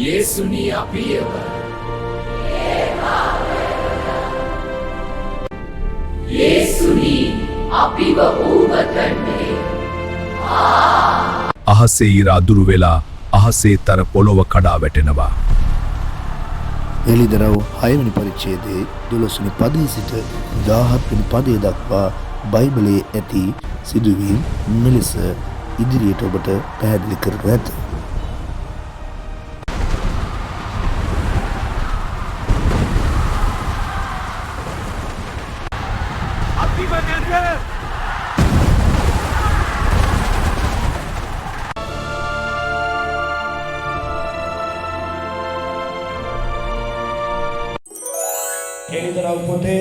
යේසුනි අපිව යේසුනි අපිව ඕවතන්නේ අහසේ ඉර අදුරු වෙලා අහසේ තර පොළොව කඩා වැටෙනවා. එළිදරව් 6 වෙනි පරිච්ඡේදයේ 12 වෙනි පදයේ සිට 17 වෙනි පදයේ දක්වා බයිබලයේ ඇති සිදුවීම් මෙලෙස ඉදිරියට ඔබට පැහැදිලි කරනු ඇත. එළිදරව් පොතේ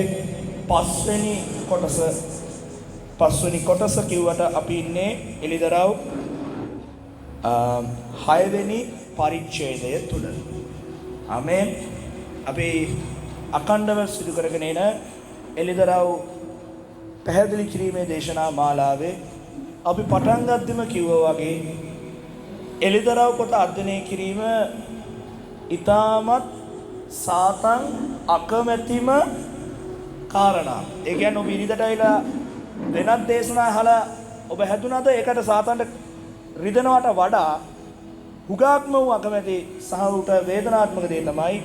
පස්වෙනි කොටස කිව්වට අපි ඉන්නේ එළිදරව් 6 වෙනි පරිච්ඡේදය තුල. ආමේන්. අපි අඛණ්ඩව සිදු කරගෙන එන එළිදරව් පැහැදිලි කිරීමේ දේශනා මාලාවේ අපි පටන් ගද්දිම කිව්වා වගේ එළිදරව් පොත අධ්‍යයනය කිරීම ඊටමත් සාතන් අකමැතිම කාරණා. ඒ කියන්නේ ඔබ ඉරිදට ඇවිල්ලා වෙනත් දේශනා අහලා ඔබ හැදුනද ඒකට සාතන්ට රිදෙනවට වඩා හුඟක්ම වූ අකමැති සහ උට වේදනාත්මක දේ තමයි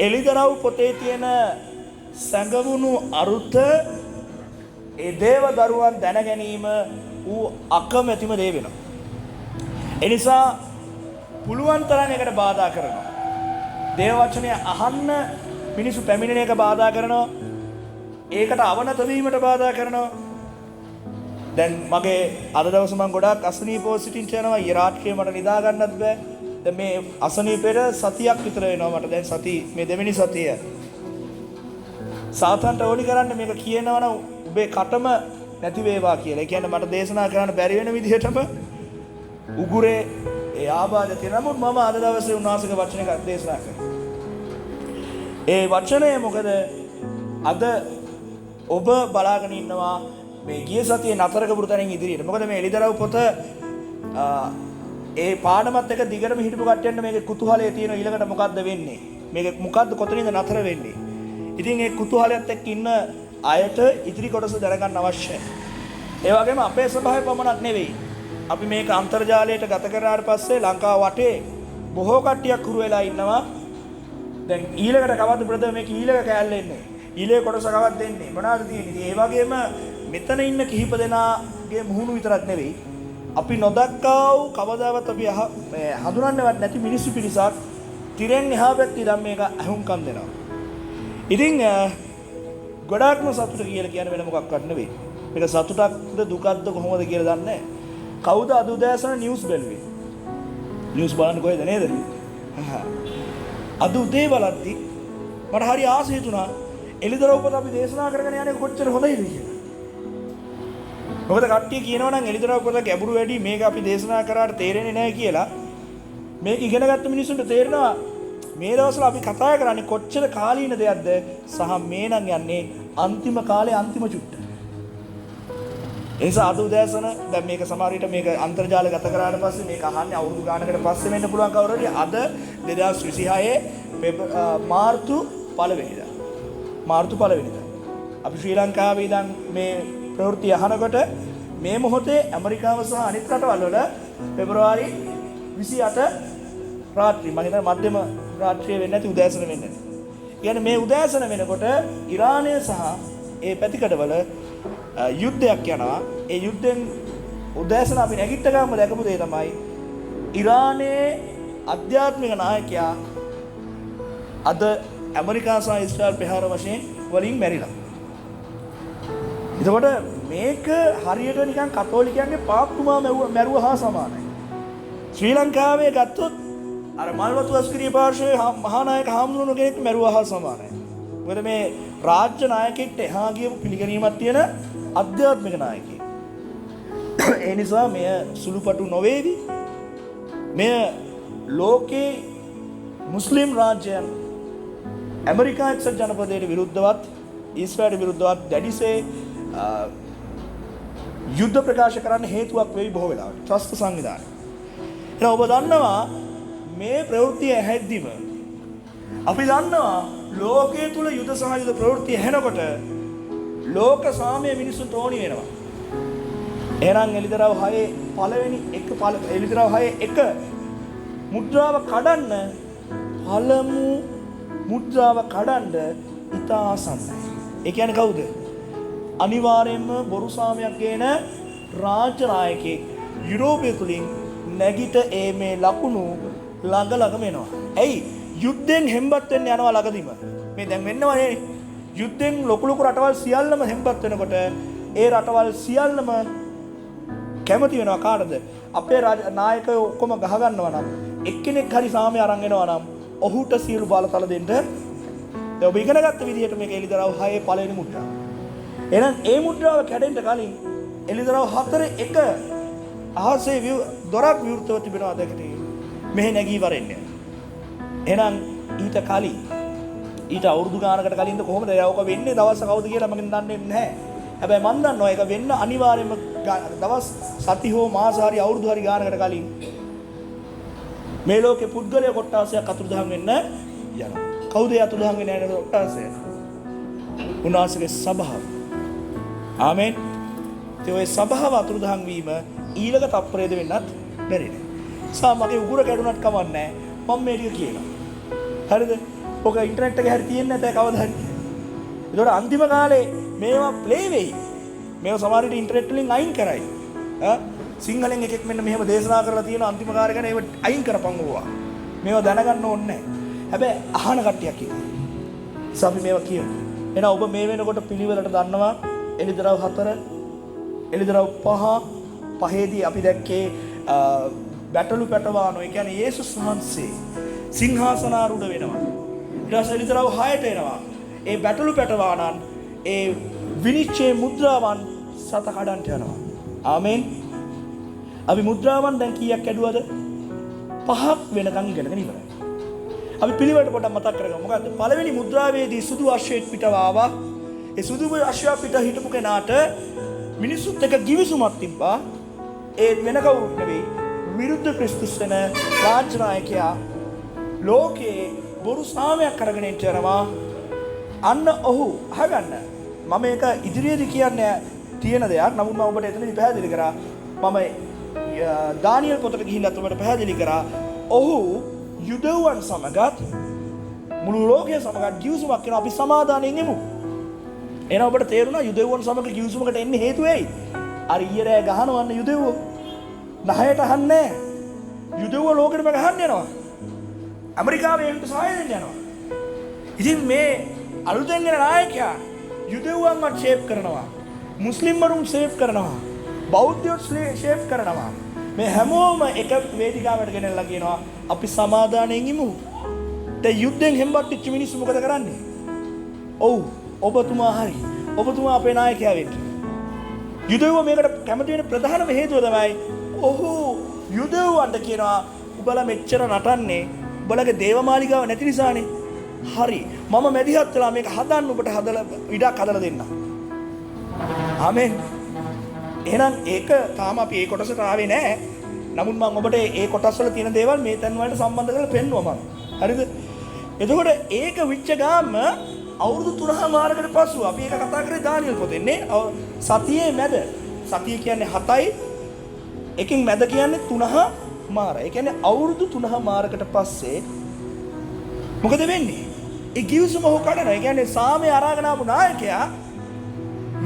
එළිදරව් පොතේ තියෙන සැඟවුණු අරුත ඒ දේව දරුවන් දැන ගැනීම ඌ අකමැතිම දේ වෙනවා. ඒ නිසා පුළුවන් තරම් ඒකට බාධා කරනවා. දේව වචනය අහන්න මිනිස්සු පැමිණෙන එක බාධා කරනවා. ඒකට අවනත වීමට බාධා කරනවා. දැන් මගේ අද දවස් මම ගොඩාක් අසනීපව සිටින්න යනවා. ඊ රාත්‍රියේ මට නිදා ගන්නත් බෑ. දැන් මේ අසනීපෙට සතියක් විතර වෙනවා මට. දැන් සති මේ දෙවෙනි සතිය. සාතන්ට ඕනි කරන්නේ මේක කියනවනම් ඔබේ කටම නැති වේවා කියලා. ඒ කියන්නේ මට දේශනා කරන්න බැරි වෙන විදිහටම උගුරේ ඒ ආබාධ තියෙන නමුත් මම අද දවසේ උන්වහන්සේගේ වචනයක් දේශනා කරනවා. ඒ වචනය මොකද අද ඔබ බලාගෙන ඉන්නවා මේ ගිය සතියේ නතර කරපු තැනින් ඉදිරියට. මොකද මේ එළිදරව් පොත ඒ පාඩමත් එක දිගටම හිටපු කට්ටියන්ට මේකේ කුතුහලය තියෙන ඊළඟට මොකද්ද වෙන්නේ? මේක මොකද්ද කොතනින්ද නතර වෙන්නේ? ඉතින් ඒ කුතුහලයත් එක්ක ඉන්න අයට ඉදිරි කොටස දැනගන්න අවශ්‍යයි. ඒ වගේම අපේ සභාවේ පමණක් නෙවෙයි. අපි මේක අන්තර්ජාලයට ගත කරාට පස්සේ ලංකාව වටේ බොහෝ කට්ටියක් හුරු වෙලා ඉන්නවා. දැන් ඊළඟට කවද්ද බ්‍රදර් මේක ඊළඟ කෑල්ල එන්නේ? ඊළඟ කොටස කවද්ද එන්නේ? මොනවද තියෙන්නේ? ඒ වගේම මෙතන ඉන්න කිහිප දෙනාගේ මුහුණු විතරක් නෙවෙයි. අපි නොදක්කා වූ කවදාවත් අපි හඳුනන්නවත් නැති මිනිස්සු පිරිසක් තිරෙන් එහා පැත්තේ ඉඳන් මේක අහුම්කම් දෙනවා. ඉතින් ගොඩාක්ම සතුට කියලා කියන්නේ වෙන මොකක්වත් නෙවෙයි. මේක සතුටක්ද දුකක්ද කොහොමද කියලා දන්නේ නැහැ. කවුද අද උදෑසන නිවුස් බැලුවේ? නිවුස් බලන්න කොහෙද නේද? අද උදේ බලද්දි මට හරි ආසයි හිතුණා එළිදරව් පොත අපි දේශනා කරගෙන යන්නේ කොච්චර හොඳයිද කියලා. මොකද කට්ටිය කියනවා නම් එළිදරව් පොත ගැඹුරු වැඩි මේක අපි දේශනා කරාට තේරෙන්නේ නැහැ කියලා. මේක ඉගෙන ගත්ත මිනිස්සුන්ට තේරෙනවා මේ දවස්වල අපි කතා කරන්නේ කොච්චර කාලීන දෙයක්ද සහ මේ නම් යන්නේ අන්තිම කාලේ අන්තිම චුට්ට. ඒ නිසා අද උදෑසන දැන් මේක සමහර විට මේක අන්තර්ජාල ගත කරාට පස්සේ මේක අහන්නේ අවුරුදු ගානකට පස්සේ වෙන්න පුළුවන් කවුරු හරි අද 2026 මාර්තු 1 වෙනිදා. මාර්තු 1 වෙනිදා. අපි ශ්‍රී ලංකාවේ ඉඳන් මේ ප්‍රවෘත්ති අහනකොට මේ මොහොතේ ඇමරිකාව සහ අනිත් රටවල් වල පෙබරවාරි 28 රාත්‍රී මම හිතන්නේ මධ්‍යම රාත්‍රියේ වෙන්නේ නැති උදෑසන වෙන්නේ නැති. කියන්නේ මේ උදෑසන වෙනකොට ඉරානය සහ ඒ පැතිකඩවල යුද්ධයක් යනවා. ඒ යුද්ධෙන් උදෑසන අපි නැගිට ගාම දැකපු දේ තමයි ඉරානයේ ආධ්‍යාත්මික නායකයා අද ඇමරිකා සහ ඊශ්‍රායල් ප්‍රහාර වශයෙන් වලින් මැරිලා. එතකොට මේක හරියට නිකන් කතෝලිකයන්ගේ පාප්තුමා මැරුවා හා සමානයි. ශ්‍රී ලංකාවේ ගත්තොත් අර මල්වතු අස්කිරිය පාර්ශවයේ මහානායක හාමුදුරුවෝ කෙනෙක් මැරුවා හා සමානයි. මොකද මේ රාජ්‍ය නායකයෙක්ට එහා ගියපු පිළිගැනීමක් තියෙන ආධ්‍යාත්මික නායකයෙක්. ඒ නිසා මෙය සුළුපටු නොවේවි. මෙය ලෝකේ මුස්ලිම් රාජ්‍යයන් ඇමරිකා එක්සත් ජනපදයට විරුද්ධවත් ඊශ්‍රායලට විරුද්ධවත් දැඩිසේ යුද්ධ ප්‍රකාශ කරන්න හේතුවක් වෙයි බොහෝ වෙලාවට ත්‍රස්ත සංවිධානය. එහෙනම් ඔබ දන්නවා මේ ප්‍රවෘත්තිය ඇහැද්දිම අපි දන්නවා ලෝකයේ තුල යුද සහ යුද ප්‍රවෘත්ති ඇහෙනකොට ලෝක සාමය මිනිසුන්ට ඕනි වෙනවා. එහෙනම් එළිදරව් 6 පළවෙනි එළිදරව් 6 මුද්‍රාව කඩන්න පළමු මුද්‍රාව කඩන්න ඉතා ආසන්නයි. ඒ කියන්නේ කවුද? අනිවාර්යයෙන්ම බොරු සාමයක් ගේන රාජ්‍ය නායකයෙක් යුරෝපය තුලින් නැගිට මේ ලකුණු ළඟ එනවා. ඇයි? යුද්ධෙන් හෙම්බත් වෙන්න යනවා ළඟදීම. මේ දැන් වෙන්නවනේ. යුද්ධෙන් ලොකු රටවල් සියල්ලම හෙම්බත් වෙනකොට ඒ රටවල් සියල්ලම කැමති වෙනවා කාටද? අපේ නායකයෝ ඔක්කොම ගහ ගන්නවා නම් එක්කෙනෙක් හරි සාමය අරන් එනවා නම් ඔහුට සියලු බලතල දෙන්න. දැන් ඔබ ඉගෙන ගත්ත විදිහට මේක එළිදරව් 6 පළවෙනි මුද්‍රාව. එහෙනම් ඒ මුද්‍රාව කැඩෙන්න කලින් එළිදරව් 4 අහසේ දොරක් විවෘතව තිබෙනවා දැකට මෙහෙ නැගී වරෙන්නේ. එහෙනම් ඊට කලින් ඊට අවුරුදු ගානකට කලින්ද කොහොමද ඒක වෙන්නේ දවස් කවුද කියලා මම දන්නේ නැහැ. හැබැයි මම දන්නවා ඒක වෙන්න අනිවාර්යයෙන්ම දවස් සති හෝ මාස හරි අවුරුදු හරි ගානකට කලින් මේ ලෝකේ පුද්ගලයා කොට්ටාසයක් අතුරුදහන් වෙන්න යනවා. කවුද ඒ අතුරුදහන් වෙන්නේ නැහැ කොට්ටාසය? උන්වහන්සේගේ සභාව. ආමෙන්. ඒ ඔය සභාව අතුරුදහන් වීම ඊළඟ තප්පරයේද වෙන්නත් බැරි නෑ. මගේ උගුර කැඩුනත් කවන්නේ නැහැ. මම මේ ටික කියනවා. හරිද? ඔක ඉන්ටර්නෙට් එකේ හරි තියෙන්නේ නැතේ කවදා හරි. ඒතකොට අන්තිම කාලේ මේවා ප්ලේ වෙයි. මේවා සමහර විට ඉන්ටර්නෙට් වලින් අයින් කරයි. සිංහලෙන් එකෙක් මෙන්න මෙහෙම දේශනා කරලා තියෙන අන්තිම කාර්ය ගැන ඒව අයින් කරපන් ඕවා. මේවා දැනගන්න ඕනේ නැහැ. හැබැයි අහන කට්ටියක් ඉන්නවා. අපි මේවා කියමු. එහෙනම් ඔබ මේ වෙනකොට පිළිවෙලට දන්නවා එළිදරව් 4 එළිදරව් 5 පහේදී අපි දැක්කේ බැටළු පැටවානෝ. ඒ කියන්නේ යේසුස් වහන්සේ සිංහාසනාරූඪ වෙනවා. ඊට පස්සේ එළිදරව් 6ට එනවා. ඒ බැටළු පැටවානන් ඒ විනිශ්චය මුද්‍රාවන් සත කඩන්ට යනවා. ආමෙන්. අපි මුද්‍රාවන් දැන් කීයක් ඇදුවද? 5ක් වෙනකන් ඉගෙනගෙන ඉවරයි. අපි පිළිවෙලට පොඩ්ඩක් මතක් කරගමු. මොකද්ද? පළවෙනි මුද්‍රාවේදී සුදු අශ්වයෙක් පිටව ආවා. ඒ සුදු අශ්වයා පිට හිටපු කෙනාට මිනිසුත් එක ගිවිසුමක් තිබ්බා. ඒ වෙන කවුරුත් නෙවෙයි. විරුද්ධ ක්‍රිස්තුස් වෙන රාජ්‍ය නායකයා ලෝකේ බොරු සාමයක් අරගෙන ඉන්නවා. අන්න ඔහු අහගන්න. මම මේක ඉදිරියේදී කියන්නේ තියෙන දෙයක්. නමුත් මම ඔබට එතනදී පැහැදිලි කරා. මම දානියෙල් පොතට ගිහිල්ලා ඔබට පැහැදිලි කරා. ඔහු යුදෙව්වන් සමගත් මුළු ලෝකයේ සමගත් ගිවිසුමක් කරන අපි සමාදානයෙන් එමු. එහෙනම් ඔබට තේරුණා යුදෙව්වන් සමග ගිවිසුමකට එන්නේ හේතුව ඇයි? අර ඊයරෑ ගහනවන්න යුදෙව්වෝ. නහයට අහන්නේ යුදෙව්වෝ ලෝකෙටම ගහන්න යනවා. ඇමරිකාවේ ඒකට සහාය දෙන්න යනවා. ඉතින් මේ අලුතෙන් එන නායකයා යුදෙව්වන්වත් ෂේප් කරනවා. මුස්ලිම් වරුන් ෂේප් කරනවා. බෞද්ධයෝ ෂේප් කරනවා. මේ හැමෝම එක වේදිකාවකට ගෙනල්ලා කියනවා අපි සමාදානයෙන් ඉමු. දැන් යුද්ධෙන් හෙම්බත් වෙච්ච මිනිස්සු මොකද කරන්නේ? ඔව් ඔබතුමා හරි. ඔබතුමා අපේ නායකයා වෙන්න. යුදෙව්වෝ මේකට කැමති වෙන ප්‍රධානම හේතුව තමයි ඔහු යුදෙව්වන්ට කියනවා උඹලා මෙච්චර නටන්නේ උඹලගේ දේවමාලිගාව නැති නිසානේ. හරි. මම මැදිහත් වෙලා මේක හදන්න ඔබට හදලා ඉඩක් හදලා දෙන්න. ආමෙන්. එහෙනම් ඒක තාම අපි ඒ කොටසට ආවේ නැහැ. නමුත් මම ඔබට ඒ කොටස් වල තියෙන දේවල් මේ තැන් වලට සම්බන්ධ කරලා පෙන්වුවා මම. හරිද? එතකොට ඒක විච්ච ගාම අවුරුදු 3මාරකට පසු අපි ඒක කතා කරේ දානියෙල් පොතේනේ. සතියේ මැද. සතිය කියන්නේ 7යි. එකකින් මැද කියන්නේ 3මාර. ඒ කියන්නේ අවුරුදු 3මාරකට පස්සේ මොකද වෙන්නේ? ඒ ගිවිසුම හො කඩනවා. ඒ කියන්නේ සාමය අරගෙන ආපු නායකයා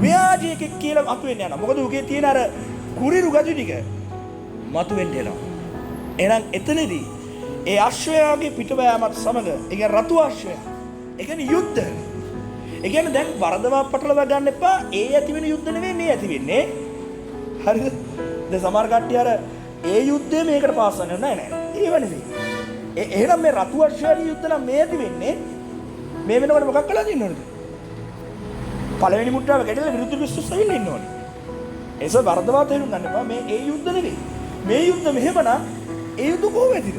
මෙයාජියෙක් කියලා මතුවෙන්න යනවා. මොකද උගේ තියෙන අර කුරිරු ගති ටික මතුවෙන්න එනවා. එහෙනම් එතනදී ඒ අශ්වයාගේ පිටවෑමත් සමග ඒ කියන්නේ රතු අශ්වයා. ඒ කියන්නේ යුද්ධ. ඒ කියන්නේ දැන් වරදවා පටලවා ගන්න එපා. ඒ ඇති වෙන යුද්ධ නෙවෙයි මේ ඇති වෙන්නේ. හරිද? දැන් සමහර කට්ටිය අර ඒ යුද්ධය මේකට පාස් කරන්නේ නැහැ නෑ. ඒව නෙවෙයි. එහෙනම් මේ රතු අශ්වයාගේ යුද්ධ නම් මේ ඇති වෙන්නේ මේ වෙනකොට මොකක් කළාද ඉන්නවද? පළවෙනි මුද්‍රාව කැඩලා විරුද්ධ ක්‍රිස්තුස් ඇවිල්ලා ඉන්න ඕනේ. ඒස වරදවා තේරුම් ගන්න එපා. මේ ඒ යුද්ධ නෙවෙයි. මේ යුද්ධ මෙහෙමනම් ඒ යුද්ධ කොහොමද ඇතිද?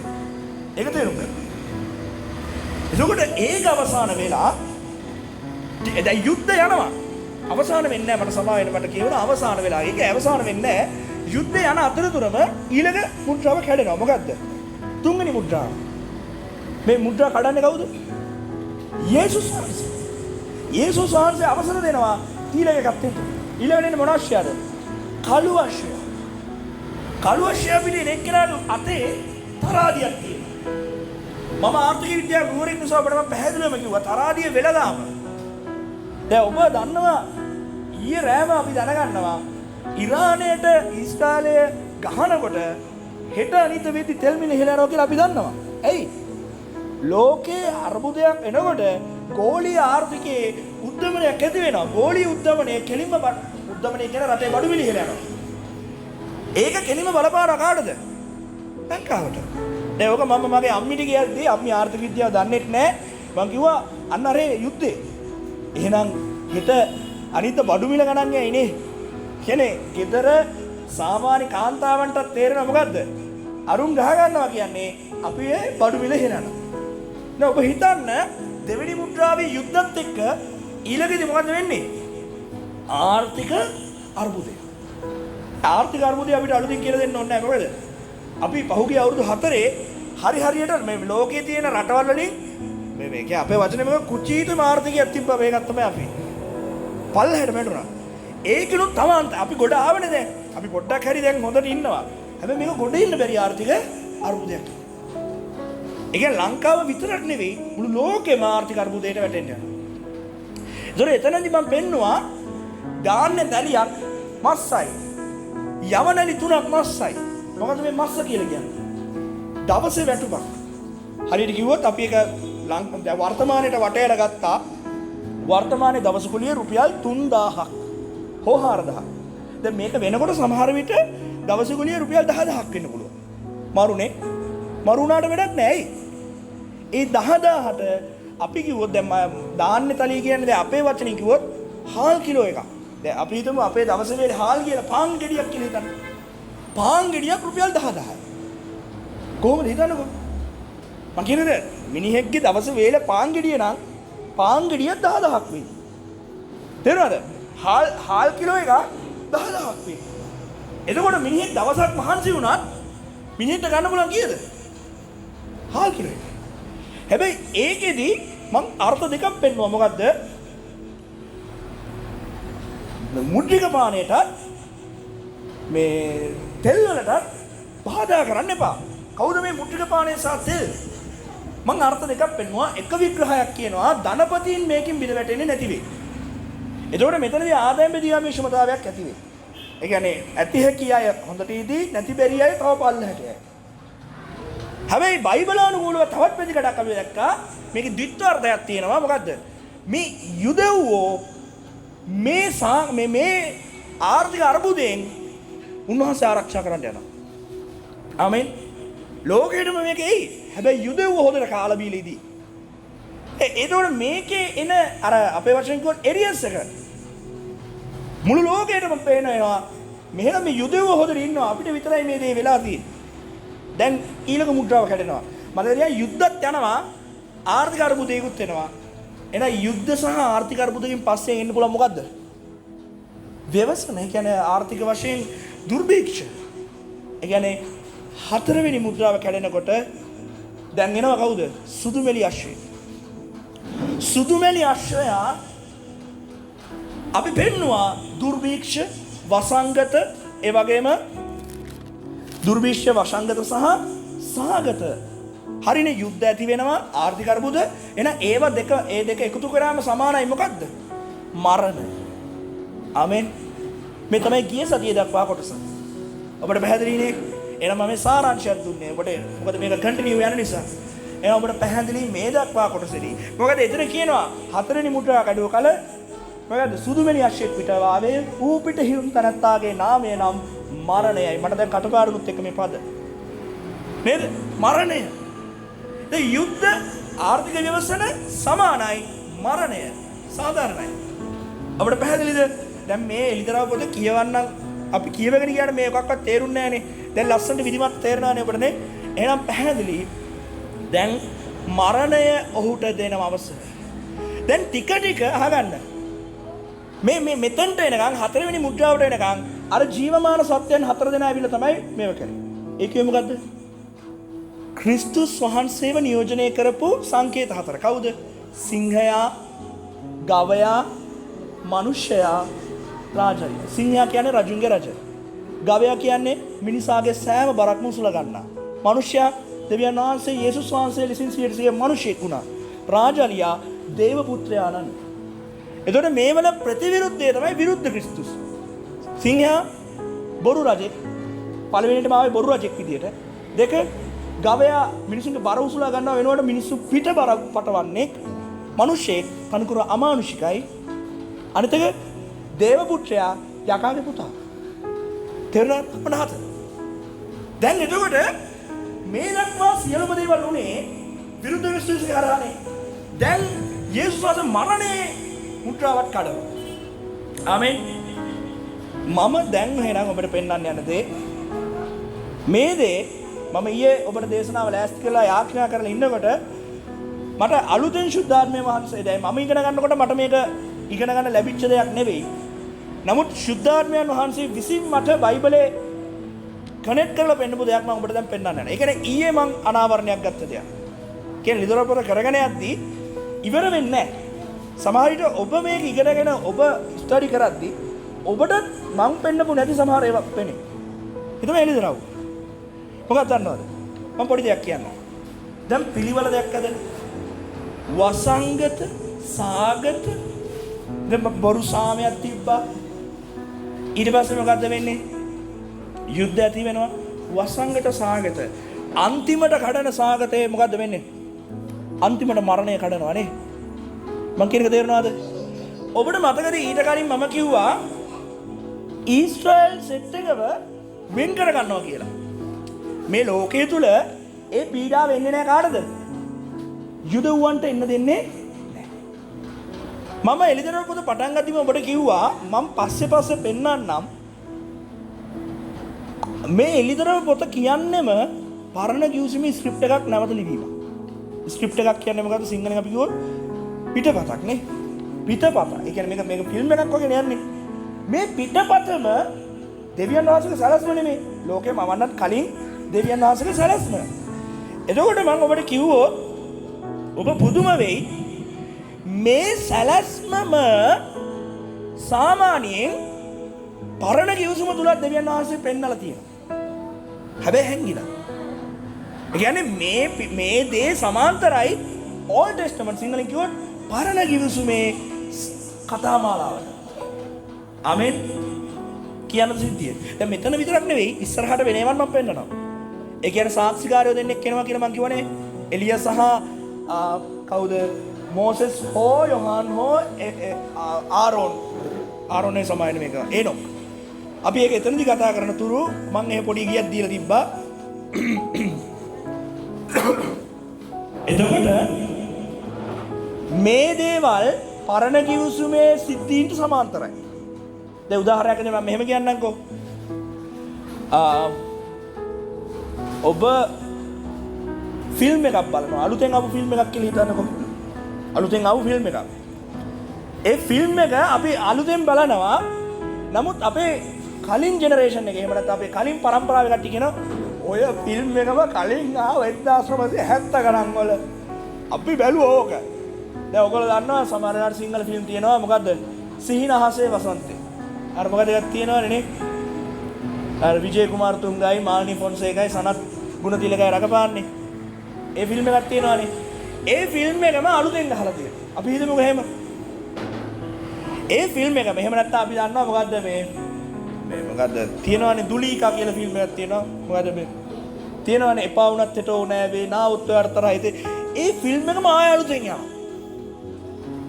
ඒක තේරුම් ගන්න. එතකොට ඒක අවසාන වෙලා දැන් යුද්ධ යනවා. අවසාන වෙන්නේ නැහැ. මට සමා වෙන මට කියවන අවසාන වෙලා. ඒක අවසාන වෙන්නේ නැහැ. යුද්ධ යන අතරතුරම ඊළඟ මුද්‍රාව කැඩෙනවා. මොකද්ද? තුන්වෙනි මුද්‍රාව. මේ මුද්‍රා කඩන්නේ කවුද? යේසුස් වහන්සේ. යේසුස් වහන්සේ අවසර දෙනවා ඊළඟ එකක් තියෙන්න. ඊළඟට මොන අවශ්‍යද? කළු අවශ්‍යය. කළු අවශ්‍යය පිළිගෙන එක්කෙනාගේ අතේ තරාදියක් තියෙනවා. මම ආර්ථික විද්‍යාව ගුරුවරයෙක් නිසා ඔබට මම පැහැදිලිවම කිව්වා තරාදිය වෙලදාම. දැන් ඔබ දන්නවා ඊයේ රෑම අපි දැනගන්නවා ඉරානයට ඊස්රායලය ගහනකොට හෙට අනිත වෙද්දි තෙල් මිල ඉහළ යනවා කියලා අපි දන්නවා. ඇයි? ලෝකේ අර්බුදයක් එනකොට ගෝලීය ආර්ථිකයේ උද්දමනයක් ඇති වෙනවා. ගෝලීය උද්දමනය කෙලින්ම උද්දමනය කියන රටේ බඩු මිල ඉහළ යනවා. ඒක කෙලින්ම බලපාන කාටද? ලංකාවට. දැන් ඕක මම මගේ අම්මිට කියද්දී අම්මි ආර්ථික විද්‍යාව දන්නෙත් නැහැ. මම කිව්වා අන්න අර යුද්ධේ. එහෙනම් හෙට අනිත් බඩු මිල ගණන් යයිනේ. කියන්නේ ගෙදර සාමාන්‍ය කාන්තාවන්ට තේරෙන මොකද්ද? අරුන් ගහ ගන්නවා කියන්නේ අපි ඒ බඩු මිල හෙනනවා. දැන් ඔබ හිතන්න දෙවෙනි මුද්‍රාවේ යුද්ධත් එක්ක ඊළඟදී මොකද වෙන්නේ? ආර්ථික අර්බුදය. ආර්ථික අර්බුදය අපිට අලුතින් කියලා දෙන්න ඕනේ නැහැ. මොකද? අපි පහුගිය අවුරුදු 4 හරියට මේ ලෝකයේ තියෙන රටවල් වලින් මේක අපේ වචනේ මේක කුචීතම ආර්ථිකයක් තිබ්බා. මේකත් තමයි අපි පල්ලෙහෙට වැටුණා. ඒකිනුත් තමයි අපි ගොඩ ආවනේ දැන්. අපි පොඩ්ඩක් හරි දැන් හොඳට ඉන්නවා. හැබැයි මේක ගොඩ ඉන්න බැරි ආර්ථික අර්බුදයක්. ඒ කියන්නේ ලංකාව විතරක් නෙවෙයි මුළු ලෝකෙම ආර්ථික අර්බුදයට වැටෙන්න යනවා. ඒතර එතනදී මම පෙන්නවා දාන්න දැලියක් මස්සයි. යවනලි 3ක් මස්සයි. මොකද මේ මස්ස කියලා කියන්නේ? දවසේ වැටුපක්. හරියට කිව්වොත් අපි එක වර්තමානයේට වටේට ගත්තා. වර්තමානයේ දවස කුලිය රුපියල් 3000ක්. හෝ 4000ක්. දැන් මේක වෙනකොට සමහර විට දවස කුලිය රුපියල් 10000ක් වෙන්න පුළුවන්. මරුනේ. මරුණාට වැඩක් නැහැ. ඒ 10000ට අපි කිව්වොත් දැන් දාන්නේ තලිය කියන්නේ දැන් අපේ වචනින් කිව්වොත් හාල් කිලෝ එකක්. දැන් අපි හිතමු අපේ දවසේ වේලේ හාල් කියලා පාන් ගෙඩියක් කියලා හිතන්න. පාන් ගෙඩියක් රුපියල් 10000යි. කොහොමද හිතන්නකෝ? මං කියන්නේ මිනිහෙක්ගේ දවසේ වේලේ පාන් ගෙඩිය නම් පාන් ගෙඩිය 10000ක් වෙයි. තේරුණාද? හාල් කිලෝ එක 10000ක් වෙයි. එතකොට මිනිහෙක් දවසක් මහන්සි වුණත් මිනිහෙක්ට ගන්න පුළුවන් කීයද? හාල් කිලෝ එක. හැබැයි ඒකෙදි මං අර්ථ දෙකක් පෙන්නුවා. මොකද්ද? මුද්‍රික පානයටත් මේ තෙල් වලට බාධා කරන්න එපා. කවුද මේ මුද්‍රික පානය සහ තෙල්? මං අර්ථ දෙකක් පෙන්නුවා. එක විග්‍රහයක් කියනවා ධනපතීන් මේකෙන් බිඳ වැටෙන්නේ නැති වෙයි. එතකොට මෙතනදී ආදායම් බෙදීමේ ක්ෂමතාවයක් ඇති වෙයි. ඒ කියන්නේ ඇති හැකි අය හොඳට ඉදී නැති බැරි අය තව පල්ලෙහාට යයි. හැබැයි බයිබල අනුකූලව තවත් ප්‍රතිකඩක් අපි දැක්කා. මේකේ ද්විත්වාර්ථයක් තියෙනවා. මොකද්ද? මේ යුදෙව්වෝ මේ ආර්ථික අර්බුදයෙන් උන්වහන්සේ ආරක්ෂා කරන්න යනවා. ආමෙන්. ලෝකෙටම මේක එයි. හැබැයි යුදෙව්වෝ හොඳට කාලා බීලා ඉදී. ඒතකොට මේකේ එන අර අපේ වචනෙන් කිව්වොත් එරියස් එක මුළු ලෝකෙටම පේනවා. මෙහෙම මේ යුදෙව්ව හොදට ඉන්නවා. අපිට විතරයි මේ දේ වෙලා තියෙන්නේ. දැන් ඊළඟ මුද්‍රාව කැඩෙනවා. මට දෙනවා යුද්ධත් යනවා. ආර්ථික අර්බුදයකුත් එනවා. එහෙනම් යුද්ධ සහ ආර්ථික අර්බුදකින් පස්සේ එන්න පුළුවන් මොකද්ද? ව්‍යවසන. ඒ කියන්නේ ආර්ථික වශයෙන් දුර්භික්ෂ. ඒ කියන්නේ හතරවෙනි මුද්‍රාව කැඩෙනකොට දැන් එනවා කවුද? සුදුමෙලි අශ්වය. සුදුමෙලි අශ්වයා අපි පෙන්නවා දුර්භික්ෂ වසංගත ඒ වගේම දුර්භික්ෂ වසංගත සහ සහගත හරිනේ යුද්ධ ඇති වෙනවා ආර්ථික අර්බුද එන ඒ දෙක එකතු කරාම සමානයි මොකද්ද? මරණ. ආමෙන්. මේ තමයි ගිය සතියේ දක්වා කොටස. ඔබට පැහැදිලිනේ? එහෙනම් මම මේ සාරාංශයක් දුන්නේ. ඔබට මොකද මේක කන්ටිනියු යන නිසා. එහෙනම් ඔබට පැහැදිලි මේ දක්වා කොටසේදී. මොකද එතන කියනවා හතරවෙනි මුද්‍රා කඩුව කල මොකද සුදුමෙනි අශ්වයෙක් පිටවාවේ ඌ පිට හිුම් තනත්තාගේ නාමය නම් මරණයයි. මට දැන් කටපාඩුත් එක්ක මේ පද. නේද? මරණය. ඒ යුද්ධ ආර්ථික ව්‍යවස්ථන සමානයි මරණය සාධාරණයි. අපිට පැහැදිලිද? දැන් මේ එලිතරව පොත කියවන්නම් අපි කියවගෙන ගියාට මේ එකක්වත් තේරුන්නේ නැහනේ. දැන් ලස්සනට විදිමත් තේරෙනවානේ ඔබටනේ. එහෙනම් පැහැදිලි. දැන් මරණය ඔහුට දෙනව අවශ්‍යයි. දැන් ටික ටික අහගන්න. මේ මෙතෙන්ට එනකන් හතරවෙනි මුද්‍රාවට එනකන් අර ජීවමාන සත්‍යයන් හතර දෙනා ඇවිල්ලා තමයි මේව කරේ. ඒ කියේ මොකද්ද? ක්‍රිස්තුස් වහන්සේව නියෝජනය කරපු සංකේත හතර. කවුද? සිංහයා, ගවයා, මනුෂ්‍යයා, රාජරිය. සිංහයා කියන්නේ රජුන්ගේ රජ. ගවයා කියන්නේ මිනිසාගේ සෑම බරක්ම උසුලා ගන්නා. මනුෂ්‍යයා දෙවියන් වහන්සේ යේසුස් වහන්සේ ලෙසින් 100% මිනිසෙක් වුණා. රාජරියා දේව පුත්‍රයාණන්. එතකොට මේ වල ප්‍රතිවිරුද්ධය තමයි විරුද්ධ ක්‍රිස්තුස්. සිංහයා බොරු රජෙක්. පළවෙනිටම ආවේ බොරු රජෙක් විදියට. දෙක, ගවයා මිනිසුන්ගේ බර උසුලා ගන්නවා වෙනකොට මිනිස්සු පිට බර පටවන්නේ. මිනිස්සෙක් කනකුර අමානුෂිකයි. අනිත් එක දේව පුත්‍රයා යකාගේ පුතා. තේරුණාද? අපනහත. දැන් එතකොට මේ දක්වා සියලුම දේවල් උනේ විරුද්ධ ක්‍රිස්තුස්ගේ හරහානේ. දැන් යේසුස් වහන්සේ මරණේ මුද්‍රාවක් කඩනවා. ආමෙන්. මම දැන් එහෙනම් ඔබට පෙන්වන්න යන දේ මේ දේ මම ඊයේ ඔබට දේශනාව ලෑස්ති කරලා යාඥා කරලා ඉන්නකොට මට අලුතෙන් ශුද්ධාත්මය වහන්සේ දැන් මම ඉගෙන ගන්නකොට මට මේක ඉගෙන ගන්න ලැබිච්ච දෙයක් නෙවෙයි. නමුත් ශුද්ධාත්මයන් වහන්සේ විසින් මට බයිබලේ කනෙක්ට් කරලා පෙන්නපු දෙයක් මම ඔබට දැන් පෙන්වන්න යනවා. ඒ කියන්නේ ඊයේ මම අනාවරණයක් ගත්ත දෙයක්. කියන්නේ ලිදරපොර කරගෙන යද්දී ඉවර වෙන්නේ නැහැ. සමහර විට ඔබ මේක ඉගෙනගෙන ඔබ ස්ටඩි කරද්දී ඔබට මම පෙන්නපු නැති සමහර ඒවා පෙනේ. හිතම එළිදරව්. මොකක්ද දන්නවද? මම පොඩි දෙයක් කියන්නම්. දැන් පිළිවෙල දැක්කද? වසංගත, සාගත, දැන් බොරු සාමයක් තිබ්බා. ඊට පස්සේ මොකද්ද වෙන්නේ? යුද්ධ ඇති වෙනවා. වසංගත, සාගත. අන්තිමට කඩන සාගතේ මොකද්ද වෙන්නේ? අන්තිමට මරණය කඩනවා නේ. මං කියන එක තේරෙනවද? ඔබට මතකද ඊට කලින් මම කිව්වා ඊශ්‍රායල් සෙට් එකව වෙන් කර ගන්නවා කියලා. මේ ලෝකයේ තුල ඒ පීඩාව එන්නේ නැහැ කාටද? යුදවුවන්ට එන්න දෙන්නේ නැහැ. මම එළිදරව් පොත පටන් ගද්දිම ඔබට කිව්වා මම පස්සේ පෙන්නන්නම්. මේ එළිදරව් පොත කියන්නේම පරණ කිව්සීමේ ස්ක්‍රිප්ට් එකක් නැවත ලිවීම. ස්ක්‍රිප්ට් එකක් කියන්නේ මොකද්ද සිංහලෙන් අපි කිව්වොත් පිටපතක් නේ. පිටපත. ඒ කියන්නේ මේක ෆිල්ම් එකක් වගේ නෑනේ. මේ පිටපතම දෙවියන් වහන්සේගේ සැලැස්ම නෙමෙයි. ලෝකේ මවන්නත් කලින් දෙවියන් වහන්සේගේ සැලැස්ම. එතකොට මම ඔබට කිව්වොත් ඔබ පුදුම වෙයි. මේ සැලැස්මම සාමාන්‍යයෙන් පරණ කිව්සුම තුලත් දෙවියන් වහන්සේ පෙන්නලා තියෙනවා. හැබැයි හැංගිලා. ඒ කියන්නේ මේ දේ සමාන්තරයි ඕල් ටෙස්ටමන්ට් සිංහලෙන් කිව්වොත් පරණ කිව්සුමේ කතා මාලාවට. ආමෙන්. කියන සිද්ධිය. දැන් මෙතන විතරක් නෙවෙයි ඉස්සරහට වෙන ඒවා මම පෙන්නනවා. ඒ කියන්නේ සාක්ෂිකාරයෝ දෙන්නෙක් එනවා කියලා මම කිව්වනේ. එලියා සහ කවුද? මෝසෙස් හෝ යොහාන් හෝ ආරෝනේ සමායන මේක. ඒනොක්. අපි ඒක එතනදී කතා කරන තුරු මම එහෙ පොඩි ගියක් දීලා තිබ්බා. එතකොට මේ දේවල් පරණ කිව්සුමේ සිද්ධීන්ට සමාන්තරයි. දැන් උදාහරණයක් දෙන්න මම මෙහෙම කියන්නම්කෝ. ඔබ ෆිල්ම් එකක් බලනවා. අලුතෙන් ආපු ෆිල්ම් එකක් කියලා හිතන්නකෝ. අලුතෙන් ආපු ෆිල්ම් එකක්. ඒ ෆිල්ම් එක අපි අලුතෙන් බලනවා. නමුත් අපේ කලින් ජෙනරේෂන් එකේ එහෙම නැත්නම් අපේ කලින් පරම්පරාවේ කට්ටිය කියනවා ඔය ෆිල්ම් එකම කලින් ආව 1970 ගණන් වල අපි බැලුවා ඕක. දැන් ඔයගොල්ලෝ දන්නවා සමහර සිංහල ෆිල්ම් තියෙනවා මොකද්ද? සිහිනහසේ වසන්තේ. අර මොකද එකක් තියෙනවනේ නේ. අර විජේ කුමාර් තුංගයි මාල්නි ෆොන්සේකයි සනත් ගුණතිලකයි රඟපාන්නේ. ඒ ෆිල්ම් එකක් තියෙනවනේ. ඒ ෆිල්ම් එකම අලුතෙන් ගහලා තියෙනවා. අපි හිතමුකෝ එහෙම. ඒ ෆිල්ම් එකම එහෙම නැත්නම් අපි දන්නවා මොකද්ද මේ මොකද්ද තියෙනවනේ දුලීකා කියලා ෆිල්ම් එකක් තියෙනවා. මොකද්ද මේ තියෙනවනේ එපා වුණත් හිටෝ නෑ වේ නා උත්තරතර හිතේ. ඒ ෆිල්ම් එකම ආය අලුතෙන් යනවා.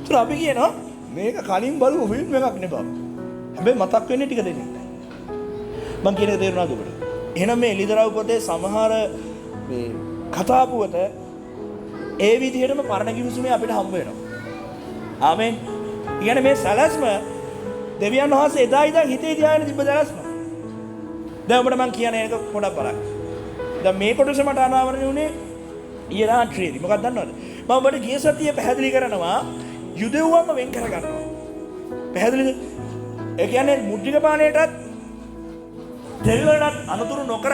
ඒත් අපි කියනවා මේක කලින් බලපු ෆිල්ම් එකක් නේ බං. හැබැයි මතක් වෙන්නේ ටික දෙනෙක්. මං කියන එක තේරුණාද ඔබට? එහෙනම් මේ එළිදරව් පොතේ සමහර මේ කතා පුවත ඒ විදිහටම පරණ කිවිසුමේ අපිට හම්බ වෙනවා. ආමෙන්. කියන්නේ මේ සැලැස්ම දෙවියන් වහන්සේ එදා ඉඳන් හිතේ තියාගෙන තිබ්බ සැලැස්ම. දැන් ඔබට මං කියන එක පොඩක් බලන්න. දැන් මේ කොටස මට අනාවරණය වුණේ ඊයේ රාත්‍රියේදී. මොකක්ද දන්නවද? මම ඔබට ගිය සතියේ පැහැදිලි කරනවා යුදෙව්වන්ව වෙන් කර ගන්නවා. පැහැදිලිද? ඒ කියන්නේ මුද්‍රික පාණයටත් දෙවිවන්ට අනුතුරු නොකර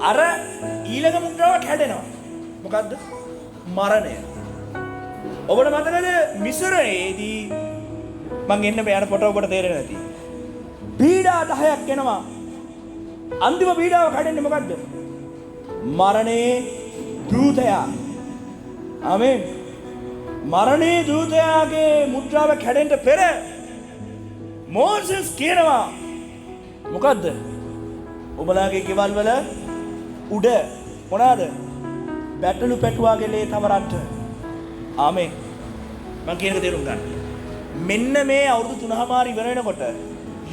අර ඊළඟ මුද්‍රාව කැඩෙනවා. මොකද්ද? මරණය. ඔබට මතකද මිසරයේදී මං එන්න බෑන ෆොටෝ ඔබට තේරෙන්නේ නැති. පීඩා 10ක් එනවා. අන්තිම පීඩාව කැඩෙන්නේ මොකද්ද? මරණේ දූතයා. ආමේන්. මරණේ දූතයාගේ මුද්‍රාව කැඩෙන්න පෙර මෝසස් කියනවා මොකද්ද? ඔබලාගේ ගෙවල් වල උඩ මොනවාද? බැටළු පැටුවාගේ ලේ තවරන්ට. ආමේන්. මම කියන එක තේරුම් ගන්න. මෙන්න මේ අවුරුදු 3මාර ඉවර වෙනකොට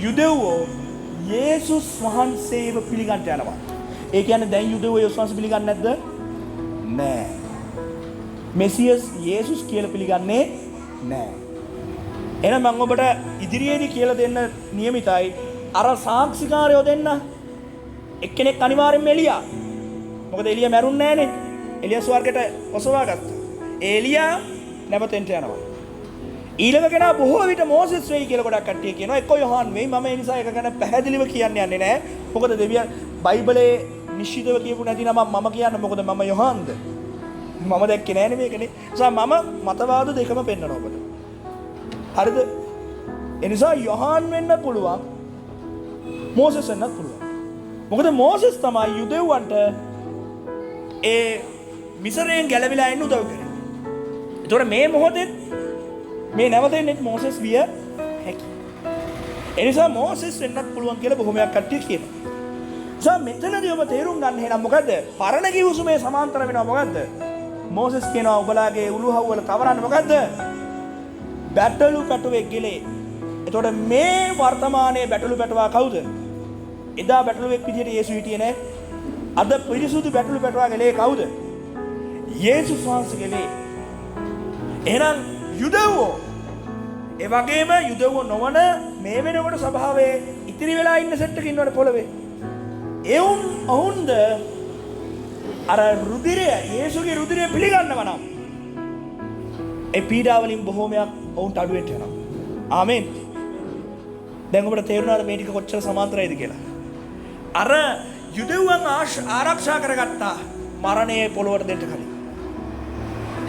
යුදෙව්වෝ යේසුස් වහන්සේව පිළිගන්න යනවා. ඒ කියන්නේ දැන් යුදෙව්වෝ යේසුස් වහන්සේ පිළිගන්නේ නැද්ද? නෑ. මෙසියස් යේසුස් කියලා පිළිගන්නේ නෑ. එහෙනම් මම ඔබට ඉදිරියේදී කියලා දෙන්න නියමිතයි. අර සාක්ෂිකාරයෝ දෙන්න එක්කෙනෙක් අනිවාර්යෙන්ම එලියා. මොකද එලියා මැරුන්නේ නෑනේ. එලියා ස්වර්ගයට ඔසවා ගත්තා. එලියා නැවතෙන්ට යනවා. ඊළඟ කෙනා බොහෝ විට මෝසෙස් වෙයි කියලා ගොඩක් කට්ටිය කියනවා. එක්ක යොහාන් වෙයි. මම ඒ නිසා ඒක ගැන පැහැදිලිව කියන්න යන්නේ නෑ. මොකද දෙවියන් බයිබලයේ නිශ්චිතව කියපු නැති නම මම කියන්න. මොකද මම යොහාන්ද. මම දැක්කේ නෑනේ මේකනේ. නිසා මම මතවාද දෙකම පෙන්නනවා ඔබට. හරිද? ඒ නිසා යොහාන් වෙන්න පුළුවන්. මෝසෙස් වෙන්නත් පුළුවන්. මොකද මෝසෙස් තමයි යුදෙව්වන්ට ඒ මිසරයෙන් ගැලවිලා එන්න උදව් කරේ. ඒතකොට මේ මොහොතේ මේ නැවතෙන්නේ මෝසෙස් විය හැකි. ඒ නිසා මෝසෙස් වෙන්නත් පුළුවන් කියලා බොහොමයක් කට්ටිය කියනවා. නිසා මෙතනදී ඔබ තේරුම් ගන්න එහෙනම් මොකද්ද? පරණ කිවිසුමේ සමාන්තර වෙනවා මොකද්ද? මෝසෙස් කියනවා ඔබලාගේ උළුහව් වල තවරන්න මොකද්ද? බැටළු පැටුවෙක් ගෙලේ. එතකොට මේ වර්තමානයේ බැටළු පැටවා කවුද? එදා බැටළුවෙක් විදියට යේසු හිටියේ නෑ. අද පිරිසුදු බැටළු පැටවා ගෙලේ කවුද? යේසුස් වහන්සේ ගෙලේ. එහෙනම් යුදෙව්වෝ ඒ වගේම යුදෙව්වෝ නොවන මේ වෙනකොට සභාවේ ඉතිරි වෙලා ඉන්න සෙට් එකක ඉන්නවනේ පොළවේ. ඔවුන්ද අර රුධිරය යේසුගේ රුධිරය පිළිගන්නවා නම් ඒ පීඩා වලින් බොහෝමයක් ඔවුන්ට අඩු වෙන්න යනවා. ආමේන්. දැන් ඔබට තේරුණාද මේ ටික කොච්චර සමාන්තරයිද කියලා? අර යුදෙව්වන් ආරක්ෂා කරගත්තා මරණයේ පොළොවට දෙන්න කලින්.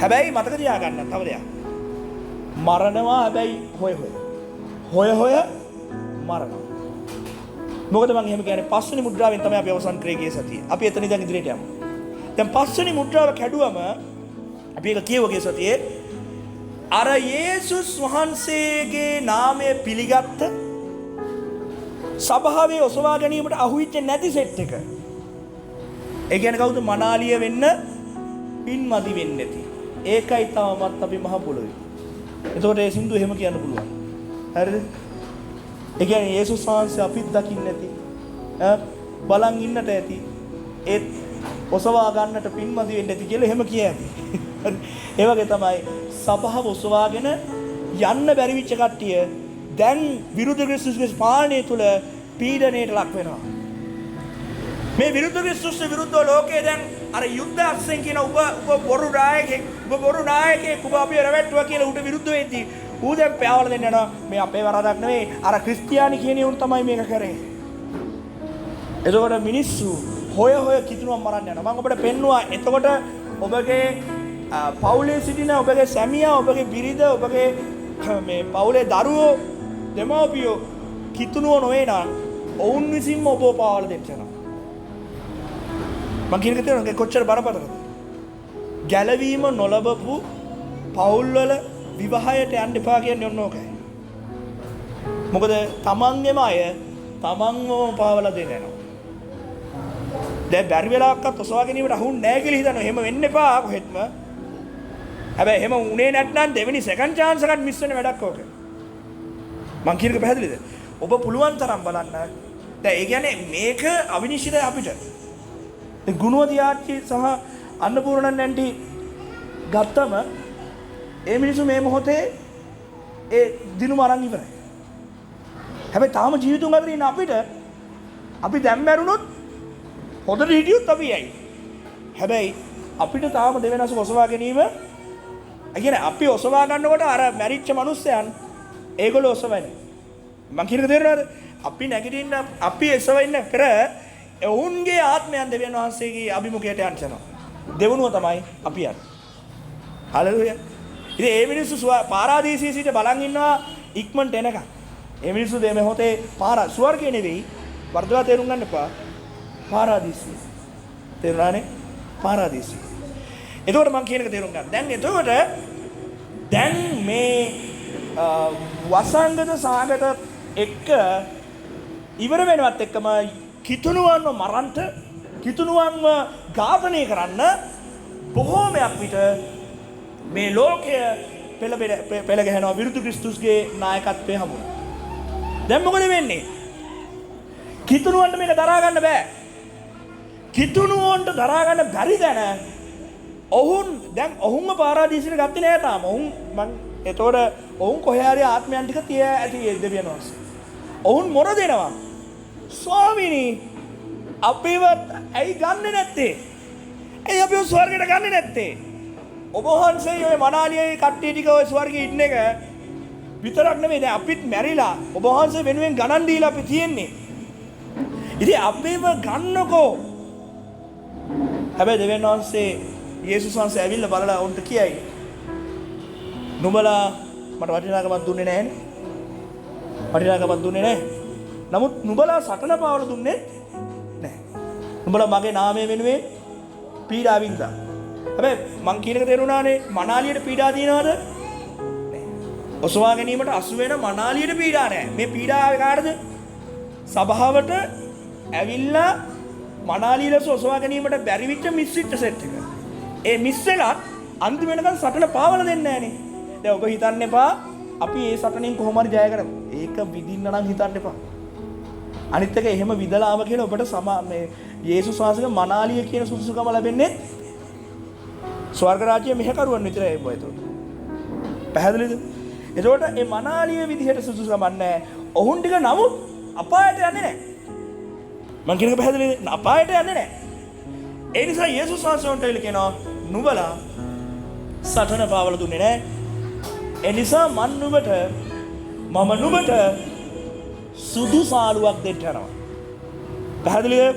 හැබැයි මතක තියාගන්න තව දෙයක්. මරණවා හැබැයි හොය මරනවා. මොකද මම එහෙම කියන්නේ පස්වෙනි මුද්‍රාවෙන් තමයි අපි අවසන් කරේ ගිය සතියේ. අපි එතන ඉඳන් ඉදිරියට යමු. දැන් පස්වෙනි මුද්‍රාව කැඩුවම අපි ඒක කියව ගිය සතියේ අර යේසුස් වහන්සේගේ නාමය පිළිගත්ත සභාවේ ඔසවා ගැනීමට අහුවෙච්ච නැති සෙට් එක. ඒ කියන්නේ කවුද? මනාලිය වෙන්න පින්මදි වෙන්නේ නැති. ඒකයි තාමත් අපි මහ පොළොවේ. එතකොට ඒ සින්දු එහෙම කියන්න පුළුවන්. හරිද? ඒ කියන්නේ යේසුස් වහන්සේ අපිත් දකින්න නැති. බලන් ඉන්නට ඇති. ඒත් ඔසවා ගන්නට පින්මදි වෙන්න ඇති කියලා එහෙම කියන්නේ. ඒ වගේ තමයි සභාව ඔසවාගෙන යන්න බැරි වෙච්ච කට්ටිය දැන් විරුද්ධ ක්‍රිස්තුස්ගේ පාලනය තුල පීඩණයට ලක් වෙනවා. මේ විරුද්ධ ක්‍රිස්තුස්ට විරුද්ධව ලෝකයේ දැන් අර යුද්ධ අස්සෙන් කියන ඔබ බොරු නායකයෙක් ඔබ අපි රැවට්ටුවා කියලා උට විරුද්ධ වෙද්දී ඌ දැන් පෑවල දෙන්න යනවා. මේ අපේ වරදක් නෙවෙයි අර ක්‍රිස්තියානි කියන උන් තමයි මේක කරේ. එතකොට මිනිස්සු හොය කිතුනවා මරන්න යනවා. මම ඔබට පෙන්නුවා. එතකොට ඔබගේ පවුලේ සිටින ඔබගේ සැමියා ඔබගේ බිරිඳ ඔබගේ මේ පවුලේ දරුවෝ දෙමව්පියෝ කිතුනුව නොවේ නම් ඔවුන් විසින්ම ඔබව පාවල දෙන්න යනවා. මම කියන එක තේරුණා කොච්චර බරපතලද? ගැලවීම නොලබපු පවුල්වල විවාහයට යන්න එපා කියන්නේ ඔන්න ඕකයි. මොකද තමන්ගේම අය තමන්ව පාවලා දෙන්න යනවා. දැන් බැරි වෙලාවක්වත් ඔසවා ගැනීමට අහුන්නේ නැහැ කියලා හිතනවා. එහෙම වෙන්න එපා කොහෙත්ම. හැබැයි එහෙම උනේ නැත්නම් දෙවෙනි සෙකන්ඩ් chance එකක් මිස් වෙන වැඩක් ඕක. මං කියන එක පැහැදිලිද? ඔබ පුළුවන් තරම් බලන්න. දැන් ඒ කියන්නේ මේක අවිනිශ්චිතයි අපිට. ගුණවති ආච්චි සහ අන්නපූර්ණන් ඇන්ටි ගත්තම ඒ මිනිස්සු මේ මොහොතේ ඒ දිනුම අරන් ඉවරයි. හැබැයි තාම ජීවිතුන් අතර ඉන්න අපිට අපි දැන් මැරුණොත් හොඳට හිටියොත් අපි යයි. හැබැයි අපිට තාම දෙවෙනස ඔසවා ගැනීම කියන්නේ අපි ඔසවා ගන්නකොට අර මැරිච්ච මිනිස්සයන් ඒගොල්ලෝ ඔසවන්නේ. මං කියන එක තේරෙනවද? අපි නැගිටින්න අපි එසවෙන්න පෙර ඔවුන්ගේ ආත්මයන් දෙවියන් වහන්සේගේ අභිමුඛයට යන්නවා. දෙවනුව තමයි අපි යන්නේ. හලෙලූයා. ඉතින් මේ මිනිස්සු පාරාදීසයේ සිට බලන් ඉන්නවා ඉක්මනට එනකම්. මේ මිනිස්සු මේ මොහොතේ ස්වර්ගය නෙවෙයි වර්ධවා තේරුම් ගන්න එපා. පාරාදීසය. තේරුණානේ? පාරාදීසය. එතකොට මම කියන එක තේරුම් ගන්න. දැන් මේ වසංගත සාගත එක්ක ඉවර වෙනවත් එක්කම කිතුණුවන්ව මරන්ට කිතුණුවන්ව ඝාතනය කරන්න බොහෝමයක් විට මේ ලෝකය පෙළ ගැහෙනවා විරුද්ධ ක්‍රිස්තුස්ගේ නායකත්වයේ හමුව. දැන් මොකද වෙන්නේ? කිතුණුවන්ට මේක දරා ගන්න බෑ. කිතුණුවන්ට දරා ගන්න බැරි දැන ඔවුන්ව පාරාදීසෙට ගත්තේ නෑ තාම. එතකොට ඔවුන් කොහේ හරි ආත්මයන් ටික තිය ඇති දෙවියන් වහන්සේ. ඔවුන් මොර දෙනවා. ස්වාමීනි අපිව ඇයි ගන්නෙ නැත්තේ? ඇයි අපිව ස්වර්ගයට ගන්නෙ නැත්තේ? ඔබ වහන්සේ ඔය මනාලියේ කට්ටිය ටික ඔය ස්වර්ගයේ ඉන්න එක විතරක් නෙමෙයි දැන් අපිත් මැරිලා ඔබ වහන්සේ වෙනුවෙන් ගණන් දීලා අපි තියෙන්නේ. ඉතින් අපිව ගන්නකෝ. හැබැයි දෙවියන් වහන්සේ යේසුස් වහන්සේ ඇවිල්ලා බලලා උන්ට කියයි. නුඹලා මට වටිනාකමක් දුන්නේ නැහැනේ. වටිනාකමක් දුන්නේ නැහැ. නමුත් නුඹලා සටන පාවල දුන්නේ නැහැ. නුඹලා මගේ නාමය වෙනුවෙන් පීඩා වින්දා. හැබැයි මං කියන එක තේරුණානේ මනාලියට පීඩා තියනවද? නැහැ. ඔසවා ගැනීමට අසු වෙන මනාලියට පීඩා නැහැ. මේ පීඩාව කාටද? සභාවට ඇවිල්ලා මනාලිය ලෙස ඔසවා ගැනීමට බැරි වෙච්ච මිස්විච්ච සෙට් එක. ඒ මිස් වෙලා අන්තිම වෙනකන් සටන පාවල දෙන්නේ නැහනේ. දැන් ඔබ හිතන්න එපා අපි මේ සටනෙන් කොහොම හරි ජය කරමු. ඒක විඳින්න නම් හිතන්න එපා. අනිත් එක එහෙම විදලා ආව කියලා ඔබට මේ යේසුස් වහන්සේගේ මනාලිය කියන සුදුසුකම ලැබෙන්නේ ස්වර්ග රාජ්‍යයේ මෙහෙකරුවන් විතරයි ඔබ ඒතකොට. පැහැදිලිද? ඒතකොට මේ මනාලිය විදිහට සුදුසුකමක් නැහැ. ඔවුන් ටික නමුත් අපායට යන්නේ නැහැ. මං කියන එක පැහැදිලිද? අපායට යන්නේ නැහැ. ඒ නිසා යේසුස් වහන්සේ උන්ට කියනවා නුඹලා සටන පාවල දුන්නේ නැහැ. ඒ නිසා මම නුඹට සුදු සාලුවක් දෙන්න යනවා. පැහැදිලිද?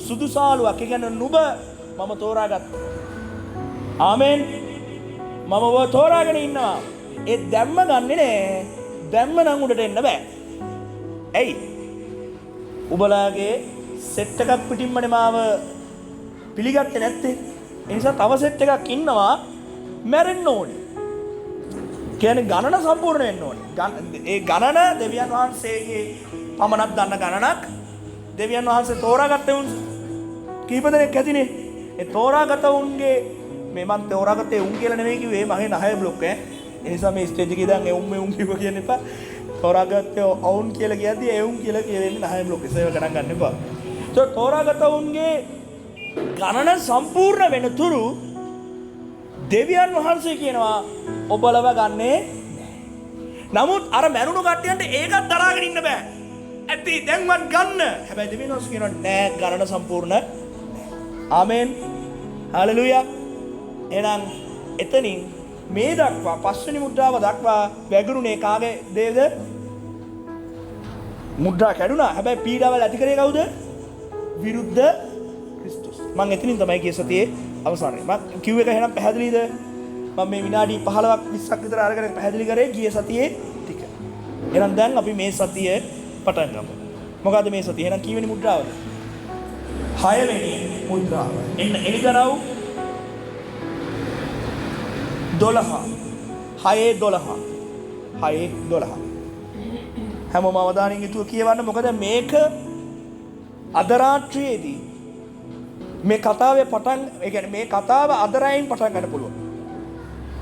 සුදු සාලුවක්. ඒ කියන්නේ නුඹ මම තෝරාගත්තා. ආමෙන්. මම ඔබ තෝරාගෙන ඉන්නවා. ඒ දැම්ම ගන්නෙ නෑ. දැම්ම නම් උඩට එන්න බෑ. ඇයි? ඔබලාගේ සෙට් එකක් පිටින්මනේ මාව පිළිගත්තේ නැත්තේ. ඒ නිසා තව සෙට් එකක් ඉන්නවා මැරෙන්න ඕනේ. කියන්නේ ගණන සම්පූර්ණ වෙන්න ඕනේ. ඒ ගණන දෙවියන් වහන්සේගේ පමණක් දන්න ගණනක්. දෙවියන් වහන්සේ තෝරාගත්තේ උන් කීප දෙනෙක් ඇතිනේ. ඒ තෝරාගත උන්ගේ මේ මන් තෝරාගත්තේ උන් කියලා නෙවෙයි කිව්වේ මගේ 9 බ්ලොක් ඈ. ඒ නිසා මේ ස්ටේජ් එකේ ඉඳන් උන් කිව්ව කියන්න එපා. තෝරාගත්තේ ඔවුන් කියලා කියද්දි ඒ උන් කියලා කියවෙන්නේ 9 බ්ලොක්. ඒසේව ගණන් ගන්න එපා. ඒ තෝරාගත උන්ගේ ගණන සම්පූර්ණ වෙන තුරු දෙවියන් වහන්සේ කියනවා ඔබලව ගන්නේ නමුත් අර මැරුණු කට්ටියන්ට ඒකත් දරාගෙන ඉන්න බෑ. ඇති දැන්වත් ගන්න. හැබැයි දෙවියන් වහන්සේ කියනවා නෑ ගණන සම්පූර්ණ. ආමෙන්. හලෙලූයා. එහෙනම් එතනින් මේ දක්වා පස්වෙනි මුද්‍රාව දක්වා වැගිරුනේ කාගේ දේද? මුද්‍රා කැඩුනා. හැබැයි පීඩාවල් ඇති කරේ කවුද? විරුද්ධ ක්‍රිස්තුස්. මම එතනින් තමයි ගිය සතියේ අවසානයේ. මම කිව් එක එහෙනම් පැහැදිලිද? මම මේ විනාඩි 15ක් 20ක් විතර අරගෙන පැහැදිලි කරේ ගිය සතියේ ටික. එහෙනම් දැන් අපි මේ සතිය පටන් ගමු. මොකද මේ සතිය එහෙනම් කීවෙනි මුද්‍රාවද? 6 වෙනි මුද්‍රාව. එන්න එනිකරව 12. 6:12. හැමෝම අවධානයෙන් යුතුව කියවන්න. මොකද මේක අද රාත්‍රියේදී මේ කතාවේ පටන් ඒ කියන්නේ මේ කතාව අද රැයින් පටන් ගන්න පුළුවන්.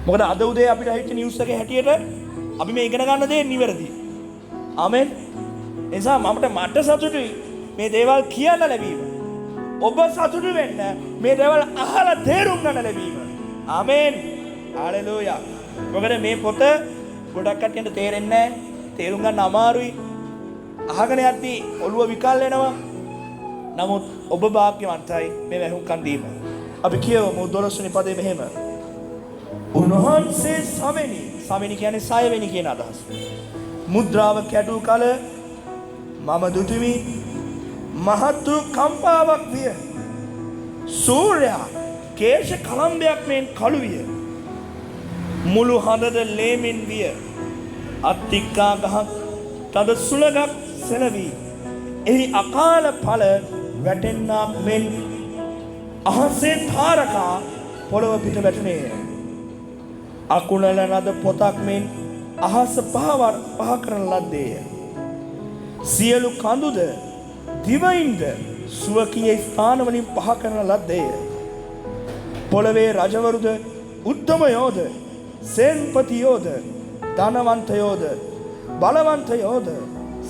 මොකද අද උදේ අපිට ඇහිච්ච නිවුස් එකේ හැටියට අපි මේ ඉගෙන ගන්න දේ නිවැරදි. ආමෙන්. එනිසා මට සතුටුයි මේ දේවල් කියන්න ලැබීම. ඔබ සතුටු වෙන්න මේ දේවල් අහලා තේරුම් ගන්න ලැබීම. ආමෙන්. හalleluya. මොකද මේ පොත ගොඩක් කට්ටියට තේරෙන්නේ නැහැ. තේරුම් ගන්න අමාරුයි. අහගෙන යද්දී ඔළුව විකල් වෙනවා. නමුත් ඔබ වාක්‍යවන්තයි මේ වැහුම්කන් දීම. අපි කියවමු 12 වෙනි පදේ මෙහෙම. උන්වහන්සේ සවෙනි කියන්නේ 6 වෙනි කියන අදහස. මුද්‍රාව කැඩූ කල මම දුටුමි. මහත් වූ කම්පාවක් විය. සූර්යයා කේශ කලම්බයක් මෙන් කළු විය. මුළු හඳද ලේමින් විය. අත්තික්කා ගහක් තද සුළඟක් සෙලවී එහි අකාල ඵල වැටෙන්නාක් මෙන් අහසේ තාරකා පොළොව පිට වැටුණේය. අකුණල නද පොතක් මෙන් අහස පහ කරන ලද්දේය. සියලු කඳුද දිවයින්ද සුවකීය ස්ථානවලින් පහ කරන ලද්දේය. පොළවේ රජවරුද උත්තමයෝද සේන්පතියෝද ධනවන්තයෝද බලවන්තයෝද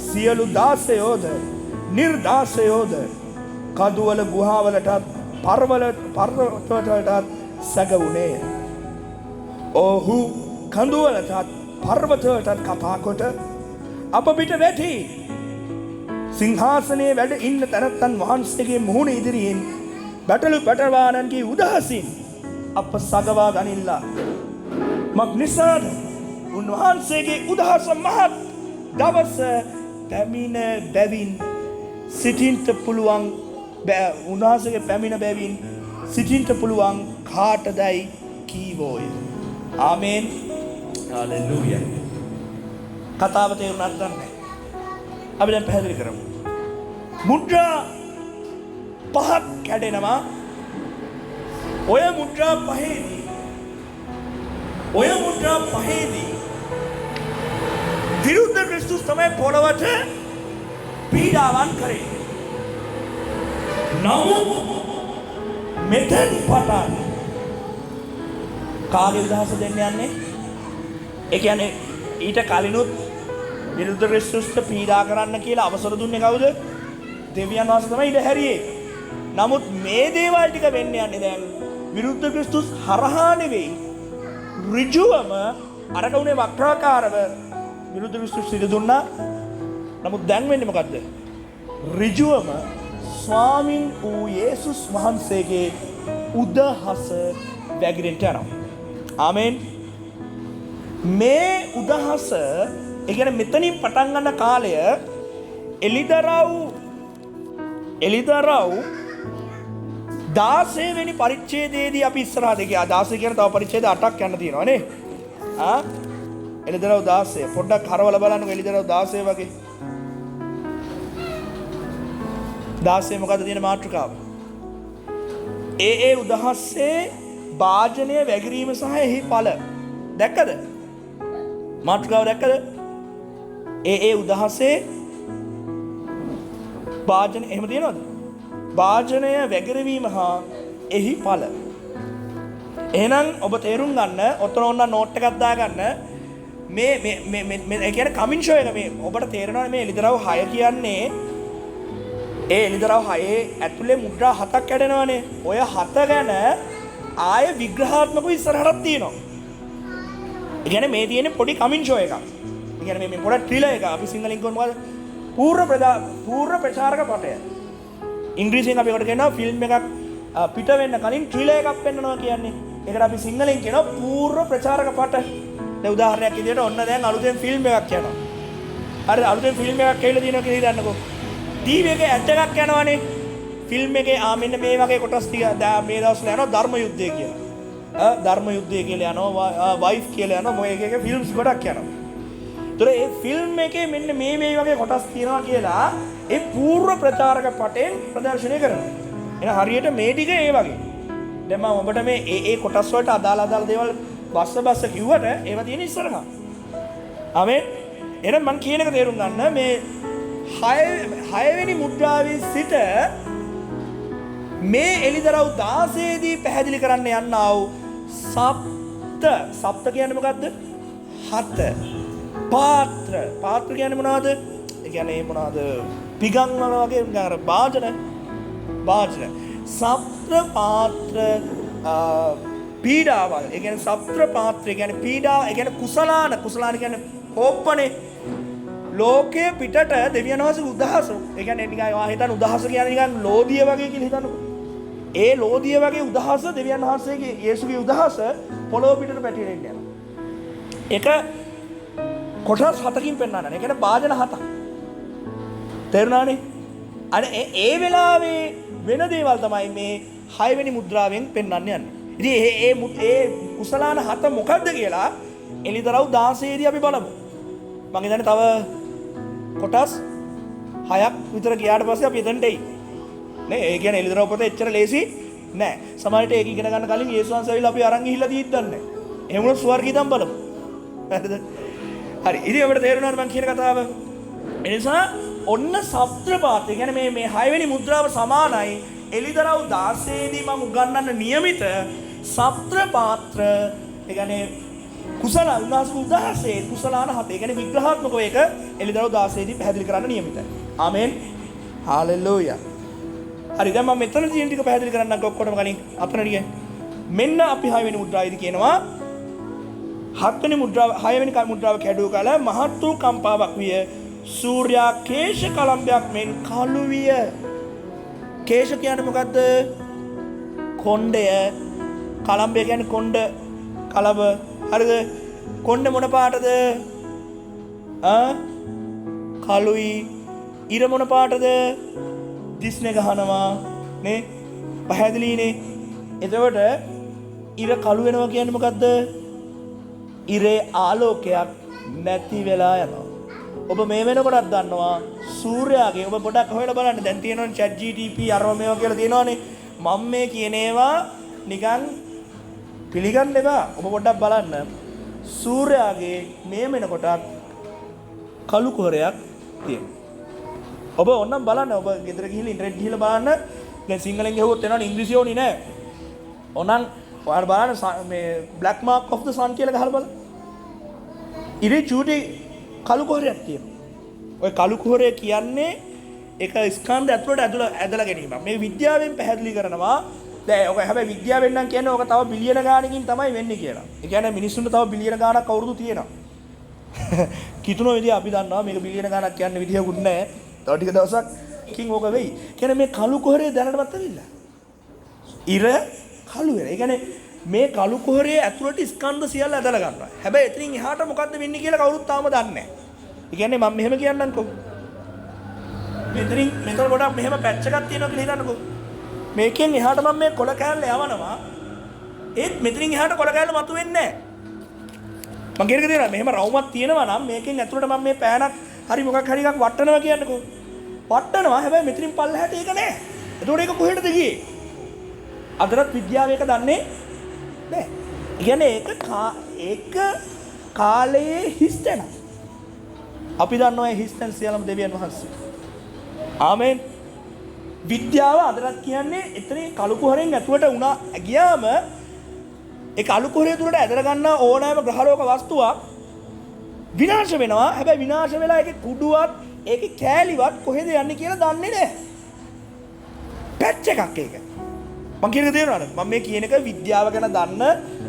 සියලු දාසයෝද නිර්දාසයෝද කඳුවල ගුහාවලටත් පර්වතවලටත් සැගවුණේය. ඔහු කඳුවලටත් පර්වතවලටත් කතා කොට අප පිට වැටි සිංහාසනයේ වැඩ ඉන්න තැනැත්තන් වහන්සේගේ මුහුණ ඉදිරියෙන් බැටළු පැටවාණන්ගේ උදහසින් අප සගවා ගනිල්ලා. මක් නිසාද උන්වහන්සේගේ උදහස මහත් දවස පැමිණ බැවින් සිටින්ට පුළුවන් උන්වහන්සේගේ පැමිණ බැවින් සිටින්ට පුළුවන් කාටදයි කීවෝය. ආමේන්. හලෙලූයා. කතාව තේරුණාද නැහැ. අපි දැන් පැහැදිලි කරමු. මුද්‍රා පහක් කැඩෙනවා. ඔය මුද්‍රා පහේදී විරුද්ධ ක්‍රිස්තුස් තමයි පොළවට පීඩාවන් කරේ. නමුත් මෙතෙන් පටන් කාගේ උදහස දෙන්න යන්නේ? ඒ කියන්නේ ඊට කලිනුත් විරුද්ධ ක්‍රිස්තුස්ට පීඩා කරන්න කියලා අවසර දුන්නේ කවුද? දෙවියන් වහන්සේ තමයි ඊට හැරියේ. නමුත් මේ දේවල් ටික වෙන්න යන්නේ දැන් විරුද්ධ ක්‍රිස්තුස් හරහා නෙවෙයි. ඍජුවම අරක උනේ වක්‍රාකාරව විරුද්ධ ක්‍රිස්තුස් සිදු දුන්නා. නමුත් දැන් වෙන්නේ මොකද්ද? ඍජුවම ස්වාමින් වූ යේසුස් වහන්සේගේ උදහස වැగిරෙන්න යනවා. ආමෙන්. මේ උදහස ඒ කියන්නේ මෙතනින් පටන් ගන්න කාලය එලිදරව් 16 වෙනි පරිච්ඡේදයේදී අපි ඉස්සරහට ගියා. 16 කියන තව පරිච්ඡේද 8ක් යන්න තියෙනවා නේ. එලිදරව් 16 පොඩ්ඩක් හරවලා බලන්නකෝ. එලිදරව් 16 වගේ 16 මොකද්ද තියෙන මාතෘකාව? ඒ උදහස්සේ වාජනය වැගිරීම සහ එහි ඵල. දැක්කද? මාතෘකාව දැක්කද? ඒ උදහසේ වාජන එහෙම තියෙනවද? වාජනය වැගිරවීම හා එහි ඵල. එහෙනම් ඔබ තේරුම් ගන්න ඔතන ඕන නෝට් එකක් දාගන්න. මේ ඒ කියන්නේ කමින් ෂෝ එක මේ ඔබට තේරෙනවා මේ එලිදරව් 6 කියන්නේ ඒ එලිදරව් 6 ඇතුලේ මුද්‍රා 7ක් කැඩෙනවනේ. ඔය 7 ගැන ආය විග්‍රහාත්මකව ඉස්සරහට තියෙනවා. ඒ කියන්නේ මේ තියෙන්නේ පොඩි කමින් ෂෝ එකක්. ඒ කියන්නේ මේ පොඩි ට්‍රිලර් එක. අපි සිංහලෙන් කියනවා මොකද? පූර්ව ප්‍රචාරක පටය. ඉංග්‍රීසියෙන් අපි ඒකට කියනවා ෆිල්ම් එකක් පිට වෙන්න කලින් ට්‍රිලර් එකක් පෙන්නනවා කියන්නේ. ඒකට අපි සිංහලෙන් කියනවා පූර්ව ප්‍රචාරක පට. දැන් උදාහරණයක් විදිහට ඔන්න දැන් අලුතෙන් ෆිල්ම් එකක් යනවා. හරි අලුතෙන් ෆිල්ම් එකක් කියලා දිනනවා කියලා හිතන්නකෝ. ටීවී එකේ ඇඩ් එකක් යනවනේ. ෆිල්ම් එකේ මෙන්න මේ වගේ කොටස් ටික මේ දවස්වල යනවා ධර්ම යුද්ධය කියලා. ධර්ම යුද්ධය කියලා යනවා වයිෆ් කියලා යනවා මොකද එක ෆිල්ම්ස් ගොඩක් යනවා. ඒතර ඒ ෆිල්ම් එකේ මෙන්න මේ වගේ කොටස් තියෙනවා කියලා ඒ පූර්ව ප්‍රචාරක පටෙන් ප්‍රදර්ශනය කරනවා. එහෙනම් හරියට මේ ටික ඒ වගේ. දැන් මම ඔබට මේ ඒ කොටස් වලට අදාළ දේවල් බස්ස කිව්වට ඒවා තියෙන ඉස්සරහා. ආමෙන්. එහෙනම් මම කියන එක තේරුම් ගන්න මේ 6 වෙනි මුද්‍රාවේ සිට මේ එලිදරව් 16 දී පැහැදිලි කරන්න යන්නා වූ සප්ත කියන්නේ මොකද්ද? 7 පාත්‍ර කියන්නේ මොනවද? ඒ කියන්නේ මොනවද? පිගන් වගේ අර වාජන සප්ත පාත්‍ර පීඩාවල්. ඒ කියන්නේ සප්ත පාත්‍ර කියන්නේ පීඩා. ඒ කියන්නේ කුසලාන කියන්නේ ඕප්පනේ. ලෝකයේ පිටට දෙවියන් වහන්සේ උදහස. ඒ කියන්නේ නිකන් ආ හිතන්න උදහස කියන්නේ නිකන් ලෝදිය වගේ කියලා හිතන්නකෝ. ඒ ලෝදිය වගේ උදහස දෙවියන් වහන්සේගේ යේසුගේ උදහස පොළොව පිටට පැටිලා ඉන්න යනවා. ඒක කොටස් 7කින් පෙන්නනවා. ඒ කියන්නේ වාදන 7ක්. තේරුණානේ? අනේ ඒ වෙලාවේ වෙන දේවල් තමයි මේ 6 වෙනි මුද්‍රාවෙන් පෙන්වන්න යන්නේ. ඉතින් ඒ කුසලාන 7 මොකද්ද කියලා එළිදරව් 16 දී අපි බලමු. මම හිතන්නේ තව කොටස් 6ක් විතර ගියාට පස්සේ අපි එතනට එයි. නේ ඒ කියන්නේ එළිදරව් පොත එච්චර ලේසි නෑ. සමහරවිට ඒක ඉගෙන ගන්න කලින් යේසුස් වහන්සේ ඇවිල්ලා අපි අරන් ගිහිල්ලා දීද්දන්නේ. එහෙම වුණොත් ස්වර්ගීයදම් බලමු. හරිද? හරි. ඉතින් අපිට තේරෙනවද මම කියන කතාව? ඒ නිසා ඔන්න සත්‍රපාත්‍ය කියන්නේ මේ 6 වෙනි මුද්‍රාව සමානයි එළිදරව් 16 දී මම උගන්වන්න નિયમિત සත්‍රපාත්‍ර ඒ කියන්නේ කුසල උදාසේ කුසලාන 7 ඒ කියන්නේ විග්‍රහාත්මකව ඒක එළිදරව් 16 දී පැහැදිලි කරන්න નિયમિતයි. ආමෙන්. හාලෙලූයා. හරි දැන් මම මෙතන තියෙන ටික පැහැදිලි කරන්නම්ක ඔක්කොටම කලින් අතන ටික. මෙන්න අපි 6 වෙනි මුද්‍රාවේදී කියනවා 7 වෙනි මුද්‍රාව 6 වෙනි මුද්‍රාව කැඩුව කල මහත් වූ කම්පාවක් විය. සූර්යා කේශ කලම්බයක් මෙන් කළු විය. කේශ කියන්නේ මොකද්ද? කොණ්ඩය. කලම්බය කියන්නේ කොණ්ඩ කලබ. හරිද? කොණ්ඩ මොන පාටද? කළුයි. ඉර මොන පාටද? දිස්නේ ගහනවා නේ. පැහැදිලිනේ. එතකොට ඉර කළු වෙනවා කියන්නේ මොකද්ද? ඉරේ ආලෝකයක් නැති වෙලා යනවා. ඔබ මේ වෙනකොටත් දන්නවා සූර්යාගේ ඔබ පොඩක් හොයලා බලන්න. දැන් තියෙනවනේ chat gtp අරව මේවා කියලා තියෙනවනේ. මම මේ කියන ඒවා නිකන් පිළිගන්න එපා. ඔබ පොඩ්ඩක් බලන්න. සූර්යාගේ මේ වෙනකොටත් කළු කොහරයක් තියෙනවා. ඔබ ඕනනම් බලන්න. ඔබ ගෙදර ගිහිල්ලා ඉන්ටර්නෙට් ගිහිල්ලා බලන්න. දැන් සිංහලෙන් ගහුවොත් එනවනේ ඉංග්‍රීසි ඕනේ නෑ. ඕනනම් ඔයාලා බලන්න මේ black mark of the sun කියලා ගහලා බලන්න. ඉරේ චූටි කළු කොහරයක් තියෙනවා. ඔය කළු කොහරය කියන්නේ ඒක ස්කන්ධ ඇතුළට ඇදලා ගැනීමක්. මේ විද්‍යාවෙන් පැහැදිලි කරනවා. දැන් ඔක හැබැයි විද්‍යාවෙන් නම් කියන්නේ ඔක තව බිලියන ගාණකින් තමයි වෙන්නේ කියලා. ඒ කියන්නේ මිනිස්සුන්ට තව බිලියන ගාණක් අවුරුදු තියෙනවා. කිතුන විදිය අපි දන්නවා මේක බිලියන ගාණක් කියන්න විදියකුත් නැහැ. තව ටික දවසක්කින් ඕක වෙයි. කියන්නේ මේ කළු කොහරේ දැනටමත් ඇවිල්ලා. ඉර කළු වෙන. ඒ කියන්නේ මේ කළු කොහරේ ඇතුළට ස්කන්ධ සියල්ල ඇදලා ගන්නවා. හැබැයි එතනින් එහාට මොකද්ද වෙන්නේ කියලා කවුරුත් තාම දන්නේ නැහැ. ඒ කියන්නේ මම මෙහෙම කියන්නම්කෝ. මෙතන පොඩක් මෙහෙම පැච් එකක් තියෙනවා කියලා හිතන්නකෝ. මේකෙන් එහාට මම මේ කොළ කෑල්ල යවනවා. ඒත් මෙතනින් එහාට කොළ කෑල්ල මතුවෙන්නේ නැහැ. මම කියනක තේරෙනවා මෙහෙම රවුමක් තියෙනවා නම් මේකෙන් ඇතුළට මම මේ පෑනක් හරි මොකක් හරි එකක් වට්ටනවා කියන්නකෝ. වට්ටනවා හැබැයි මෙතනින් පල්ලහැට ඒක නැහැ. එතකොට ඒක කොහෙටද ගියේ? අදටත් විද්‍යාව ඒක දන්නේ නැහැ. කියන්නේ ඒක කාලයේ හිස්තැන. අපි දන්නවා ඒ හිස්තැන සියලුම දෙවියන් වහන්සේ. ආමෙන්. විද්‍යාව අදටත් කියන්නේ එතනින් කළු කුහරෙන් ඇතුළට උනා ගියාම ඒ කළු කුහරය තුලට ඇදලා ගන්න ඕනෑම ග්‍රහලෝක වස්තුවක් විනාශ වෙනවා. හැබැයි විනාශ වෙලා ඒකේ කුඩුවත් ඒකේ කෑලිවත් කොහෙද යන්නේ කියලා දන්නේ නැහැ. පැච් එකක් ඒක. මම කියන එක තේරෙනවද? මම මේ කියන එක විද්‍යාව ගැන දන්න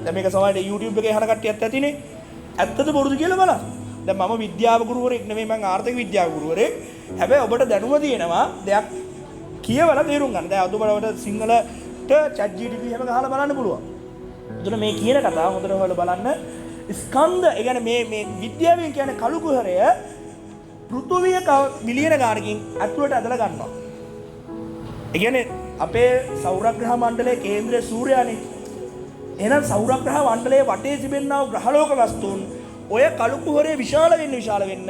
දැන් මේක සමහරවිට YouTube එකේ අහන කට්ටියත් ඇතිනේ. ඇත්තද බොරුද කියලා බලන්න. දැන් මම විද්‍යාව ගුරුවරයෙක් නෙමෙයි මම ආර්ථික විද්‍යාව ගුරුවරයෙක්. හැබැයි ඔබට දැනුම තියෙනවා දෙයක් කියවලා තේරුම් ගන්න. දැන් අද බලවට සිංහලට chat gtp හැම ගහලා බලන්න පුළුවන්. එතන මේ කියන කතාව හොඳට හොයලා බලන්න. ස්කන්ධ ඒ කියන්නේ මේ විද්‍යාවෙන් කියන්නේ කළු කුහරය පෘථුවිය මිලියන ගානකින් ඇතුළට ඇදලා ගන්නවා. ඒ කියන්නේ අපේ සෞරග්‍රහ මණ්ඩලයේ කේන්ද්‍රය සූර්යානේ. එහෙනම් සෞරග්‍රහ මණ්ඩලයේ වටේ තිබෙනා ග්‍රහලෝක වස්තුන් ඔය කළු කුහරය විශාල වෙන්න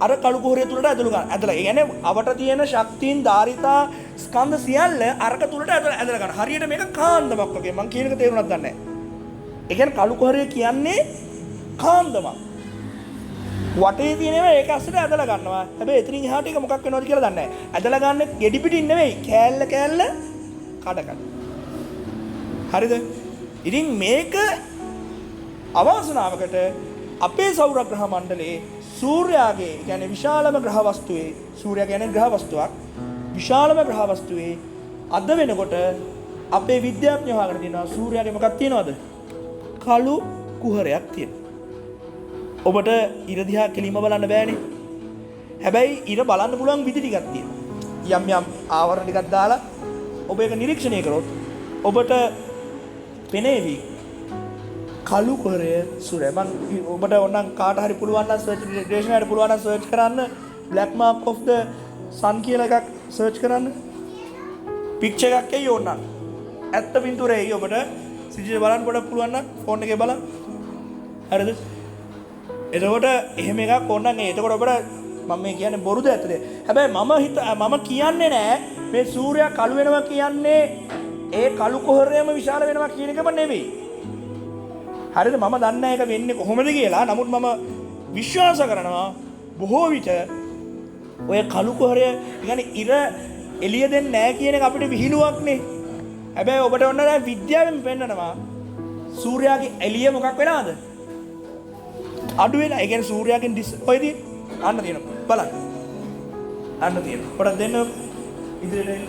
අර කළු කුහරය තුලට ඇදලා. ඒ කියන්නේ අවට තියෙන ශක්තියින් ධාරිතා ස්කන්ධ සියල්ල අරක තුලට ඇදලා ගන්න. හරියට මේක කාන්දමක් වගේ. මම කියන එක තේරුණාද දන්නේ නැහැ. ඒ කියන්නේ කළු කුහරය කියන්නේ කාන්දමක්. වටේ තියෙනවා ඒක ඇස්සට ඇදලා ගන්නවා. හැබැයි එතනින් එහාට ඒක මොකක් වෙනවද කියලා දන්නේ නැහැ. ඇදලා ගන්න ගෙඩි පිටින් නෙවෙයි කෑල්ල කඩ. හරිද? ඉතින් මේක අවසනාවකට අපේ සෞරග්‍රහ මණ්ඩලයේ සූර්යාගේ කියන්නේ විශාලම ග්‍රහ වස්තුවේ සූර්යා කියන්නේ ග්‍රහ වස්තුවක් විශාලම ග්‍රහ වස්තුවේ අද වෙනකොට අපේ විද්‍යාඥයෝ හොයාගෙන තියෙනවා සූර්යාගේ මොකක්ද තියෙනවද? කළු කුහරයක් තියෙනවා. ඔබට ඉර දිහා කෙලින්ම බලන්න බෑනේ. හැබැයි ඉර බලන්න පුළුවන් විදි ටිකක් තියෙනවා. යම් ආවරණ ටිකක් දාලා ඔබ ඒක නිරීක්ෂණය කරොත් ඔබට පෙනේවි කළු කුහරය සූර්යය. මම ඔබට ඕනනම් කාට හරි පුළුවන් නම් සර්ච් ඩිරෙක්ෂන් එකට පුළුවන් නම් සර්ච් කරන්න black mark of the sun කියලා එකක් සර්ච් කරන්න. පික්චර් එකක් එයි ඕනනම්. ඇත්ත පින්තූරය එයි ඔබට. සිජිල බලන්න පොඩක් පුළුවන් නම් ෆෝන් එකේ බලන්න. හරිද? එතකොට එහෙම එකක් ඕනනම් එතකොට ඔබට මම මේ කියන්නේ බොරුද ඇත්තද? හැබැයි මම කියන්නේ නෑ මේ සූර්යයා කළු වෙනවා කියන්නේ ඒ කළු කොහරයම විශාල වෙනවා කියන එකම නෙවෙයි. හරිද? මම දන්නේ නැහැ ඒක වෙන්නේ කොහොමද කියලා. නමුත් මම විශ්වාස කරනවා බොහෝ විට ඔය කළු කොහරය කියන්නේ ඉර එළිය දෙන්නේ නැහැ කියන එක අපිට විහිළුවක්නේ. හැබැයි ඔබට ඔන්න දැන් විද්‍යාවෙන් පෙන්නනවා සූර්යාගේ එළිය මොකක් වෙනවද? අඩු වෙලා. ඒ කියන්නේ සූර්යාගෙන් ඔයදී අන්න තියෙනවා. බලන්න. අන්න තියෙනවා. පොඩක් දෙන්න ඉදිරියට එන්න.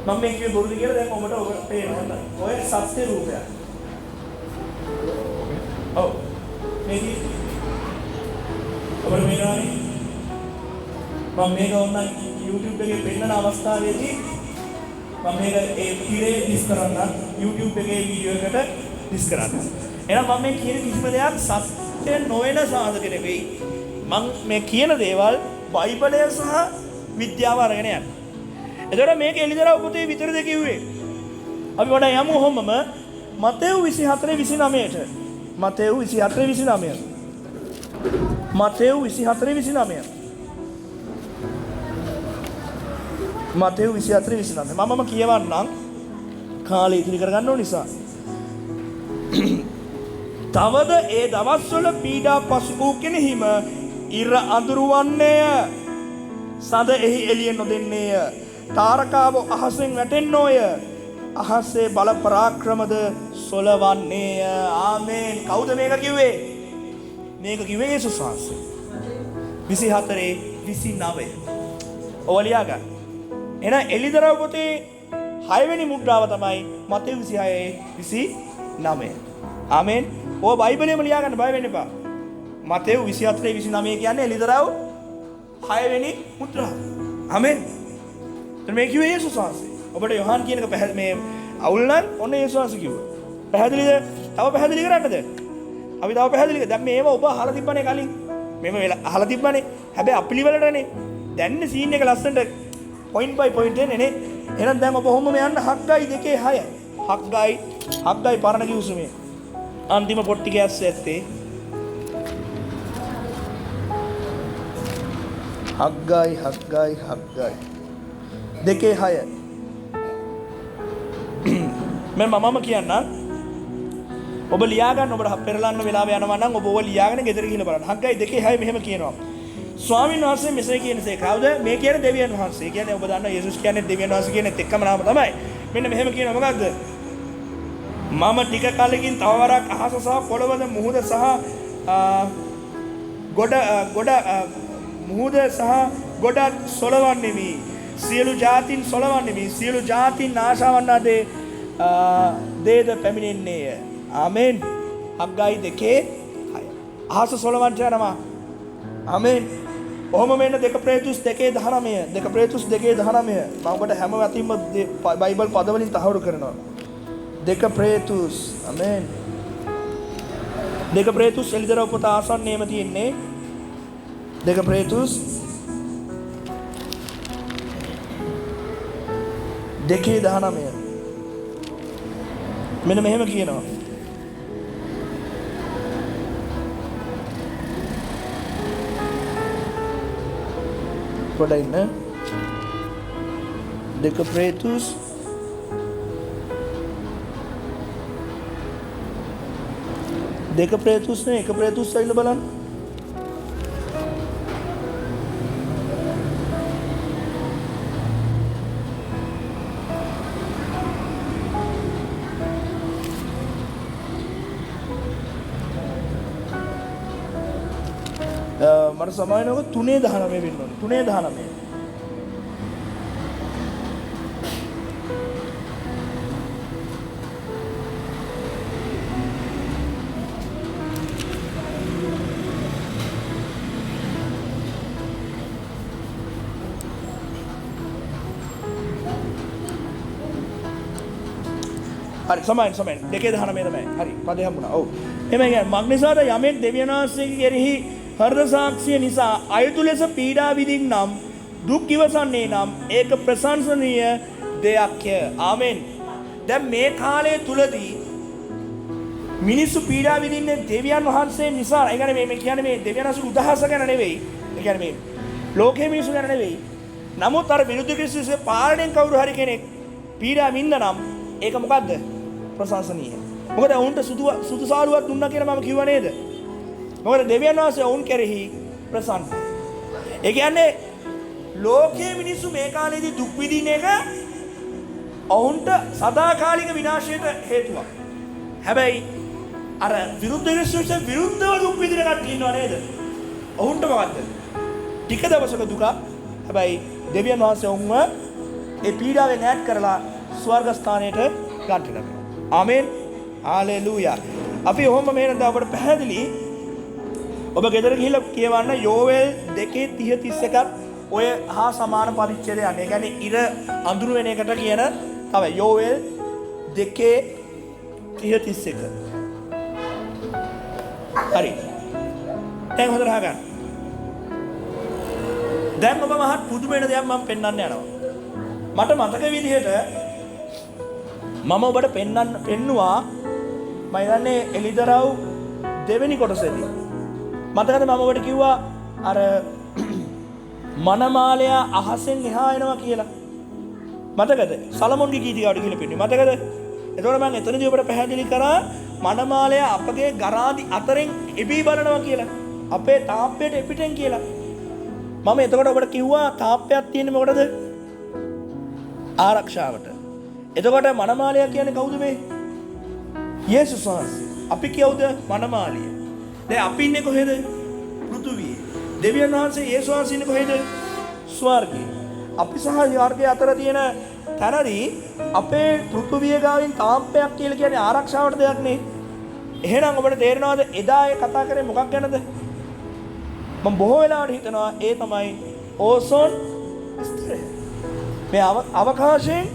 මම මේ කිව්වේ බොරුද කියලා දැන් ඔබට පේනවා. ඔය සත්‍ය රූපයක්. ඔව්. මේකේ ඔබට මේනවානේ. මම මේක ඔන්න YouTube එකේ පෙන්නන අවස්ථාවේදී මම මේක ඒ පිරේ ඩිස් කරන්න YouTube එකේ වීඩියෝ එකට ඩිස් කරන්න. එහෙනම් මම මේ කියන කිසිම දෙයක් සත්‍ය නොවන සාධක නෙවෙයි. මම මේ කියන දේවල් බයිබලය සහ විද්‍යාව අරගෙන යනවා. එතකොට මේක එළිදරව් පොතේ විතරද කිව්වේ. අපි වඩා යමු ඔහොමම මතෙව් 24:29ට. මතෙව් 24:29. මතෙව් 24:29. මතෙව් 24:29. මමම කියවන්නම් කාලය ඉතිරි කරගන්න ඕන නිසා. තවද ඒ දවස්වල පීඩා පසු වූ කෙනෙහිම ඉර අඳුරවන්නේය. සඳ එහි එළිය නොදෙන්නේය. තාරකාව අහසෙන් වැටෙන්නෝය. අහසේ බල පරාක්‍රමද සොලවන්නේය. ආමේන්. කවුද මේක කිව්වේ? මේක කිව්වේ යේසුස් වහන්සේ. 24:29. ඔය ලියා ගන්න. එහෙනම් එළිදරව් පොතේ 6 වෙනි මුද්‍රාව තමයි මතෙව් 26:29. ආමේන්. ඔය බයිබලෙම ලියා ගන්න බය වෙන්න එපා. මතෙව් 24:29 කියන්නේ එළිදරව් 6 වෙනි මුද්‍රාව. ආමේන්. මේ කිව්වේ යේසුස් වහන්සේ. ඔබට යොහාන් කියන එක මේ අවුල් නම් ඔන්න යේසුස් වහන්සේ කිව්වා. පැහැදිලිද? තව පැහැදිලි කරන්නද? අපි තව පැහැදිලි කරමු. දැන් මේව ඔබ අහලා තිබ්බනේ කලින්. මේව අහලා තිබ්බනේ. හැබැයි අපිලිවලටනේ. දැන් සීන් එක ලස්සනට point by point එන්නේ නේ. එහෙනම් දැන් ඔබ ඔහොමම යන්න හග්ගයි 2:6. හග්ගයි පරණ කිව්සුමේ. අන්තිම පොට්ටි කෑස්ස ඇත්තේ. හග්ගයි 2:6. මම කියන්න ඔබ ලියාගන්න ඔබට පෙරලන්න වෙලාව යනවා නම් ඔබ ලියාගෙන ගෙදර ගිහින් බලන්න. හග්ගයි 2:6 මෙහෙම කියනවා. ස්වාමීන් වහන්සේ මෙසේ කියනසේ කවුද? මේ කියන්නේ දෙවියන් වහන්සේ. කියන්නේ ඔබ දන්නවා යේසුස් කියන්නේ දෙවියන් වහන්සේ කියනෙත් එක්කම නාම තමයි. මෙන්න මෙහෙම කියනවා මොකද්ද? මම ටික කලකින් තව වරක් අහස සහ පොළවද මුහුද සහ මුහුද සහ ගොඩත් සොලවන්නෙමි. සියලු ජාතින් සොලවන්නෙමි. සියලු ජාතින් ආශාවන්නාදේ දේද පැමිණෙන්නේය. ආමෙන්. හග්ගයි 2:6. අහස සොලවන්ට යනවා. ආමෙන්. ඔහොම මෙන්න 2 පේතුස් 2:19. 2 පේතුස් 2:19. මම ඔබට හැම වතින්ම බයිබල් පදවලින් තහවුරු කරනවා. 2 පේතුස්. ආමෙන්. 2 පේතුස් එළිදරව් පොත ආසන්නයේම තියෙන්නේ. 2 පේතුස් 2:19. මෙන්න මෙහෙම කියනවා. පොඩ්ඩක් ඉන්න. 2 පේතුස් 2 පේතුස් නේ 1 පේතුස් ඇවිල්ලා බලන්න. මට සමානව 3:19 වෙන්න ඕනේ. 3:19. හරි සමාන 2:19 තමයි. හරි පදේ හම්බුණා. ඔව්. එහෙම කියන්නේ මග්නිසාර යමෙක් දෙවියන් වහන්සේගේ කෙරෙහි හෘද සාක්ෂිය නිසා අයුතු ලෙස පීඩා විඳින් නම් දුක් ඉවසන්නේ නම් ඒක ප්‍රශංසනීය දෙයක්ය. ආමෙන්. දැන් මේ කාලය තුලදී මිනිස්සු පීඩා විඳින්නේ දෙවියන් වහන්සේ නිසා. ඒ කියන්නේ මේ කියන්නේ මේ දෙවියන් වහන්සේ උදහස ගැන නෙවෙයි. ඒ කියන්නේ මේ ලෝකයේ මිනිස්සු ගැන නෙවෙයි. නමුත් අර විරුද්ධ ක්‍රිස්තුස්ගේ පාලනයෙන් කවුරු හරි කෙනෙක් පීඩා විඳ නම් ඒක මොකද්ද? ප්‍රශංසනීය. මොකද වුන්ට සුදු සාරුවක් දුන්නා කියලා මම කිව්වා නේද? මොකද දෙවියන් වහන්සේ වුන් කෙරෙහි ප්‍රසන්න. ඒ කියන්නේ ලෝකයේ මිනිස්සු මේ කාලේදී දුක් විඳින එක ඔවුන්ට සදාකාලික විනාශයට හේතුවක්. හැබැයි අර විරුද්ධ ක්‍රිස්තුස්ට විරුද්ධව දුක් විඳින කට්ටිය ඉන්නව නේද? ඔවුන්ට මොකද්ද? ටික දවසක දුක. හැබැයි දෙවියන් වහන්සේ ඔවුන්ව ඒ පීඩාවෙන් ඈත් කරලා ස්වර්ග ස්ථානයට ගන්න ලබනවා. ආමෙන්. හාලෙලූයා. අපි ඔහොම මේනද අපට පැහැදිලි. ඔබ ගෙදර ගිහිල්ලා කියවන්න යෝවෙල් 2:30-31ත් ඔය හා සමාන පරිච්ඡේදයක්. ඒ කියන්නේ ඉර අඳුර වෙන එකට කියන තමයි යෝවෙල් 2:30-31. හරි. දැන් හොඳට අහගන්න. දැන් ඔබ මහත් පුදුම වෙන දෙයක් මම පෙන්වන්න යනවා. මට මතක විදිහට මම ඔබට පෙන්නුවා මම දන්නේ එලිදරව් දෙවෙනි කොටසේදී. මතකද මම ඔබට කිව්වා අර මනමාලයා අහසෙන් එහා එනවා කියලා. මතකද? සලමොන්ගේ ගීතිකාවට කියලා පෙන්නුවේ. මතකද? එතකොට මම එතනදී ඔබට පැහැදිලි කරා මනමාලයා අපගේ ගරාදි අතරින් එබී බලනවා කියලා. අපේ තාප්පයට එපිටෙන් කියලා. මම එතකොට ඔබට කිව්වා තාප්පයක් තියෙන්නේ මොකටද? ආරක්ෂාවට. එතකොට මනමාලයා කියන්නේ කවුද මේ? යේසුස් වහන්සේ. අපි කියවුද මනමාලිය? දැන් අපි ඉන්නේ කොහෙද? පෘථුවියේ. දෙවියන් වහන්සේ යේසුස් වහන්සේ ඉන්නේ කොහෙද? ස්වර්ගයේ. අපි සහ ස්වර්ගයේ අතර තියෙන තැනදී අපේ පෘථුවිය ගාවින් තාප්පයක් කියලා කියන්නේ ආරක්ෂාවට දෙයක් නේ. එහෙනම් ඔබට තේරෙනවද එදා ඒ කතා කරේ මොකක් ගැනද? මම බොහෝ වෙලාවට හිතනවා ඒ තමයි ඕසෝන් ස්තරය. මේ අවකාශයෙන්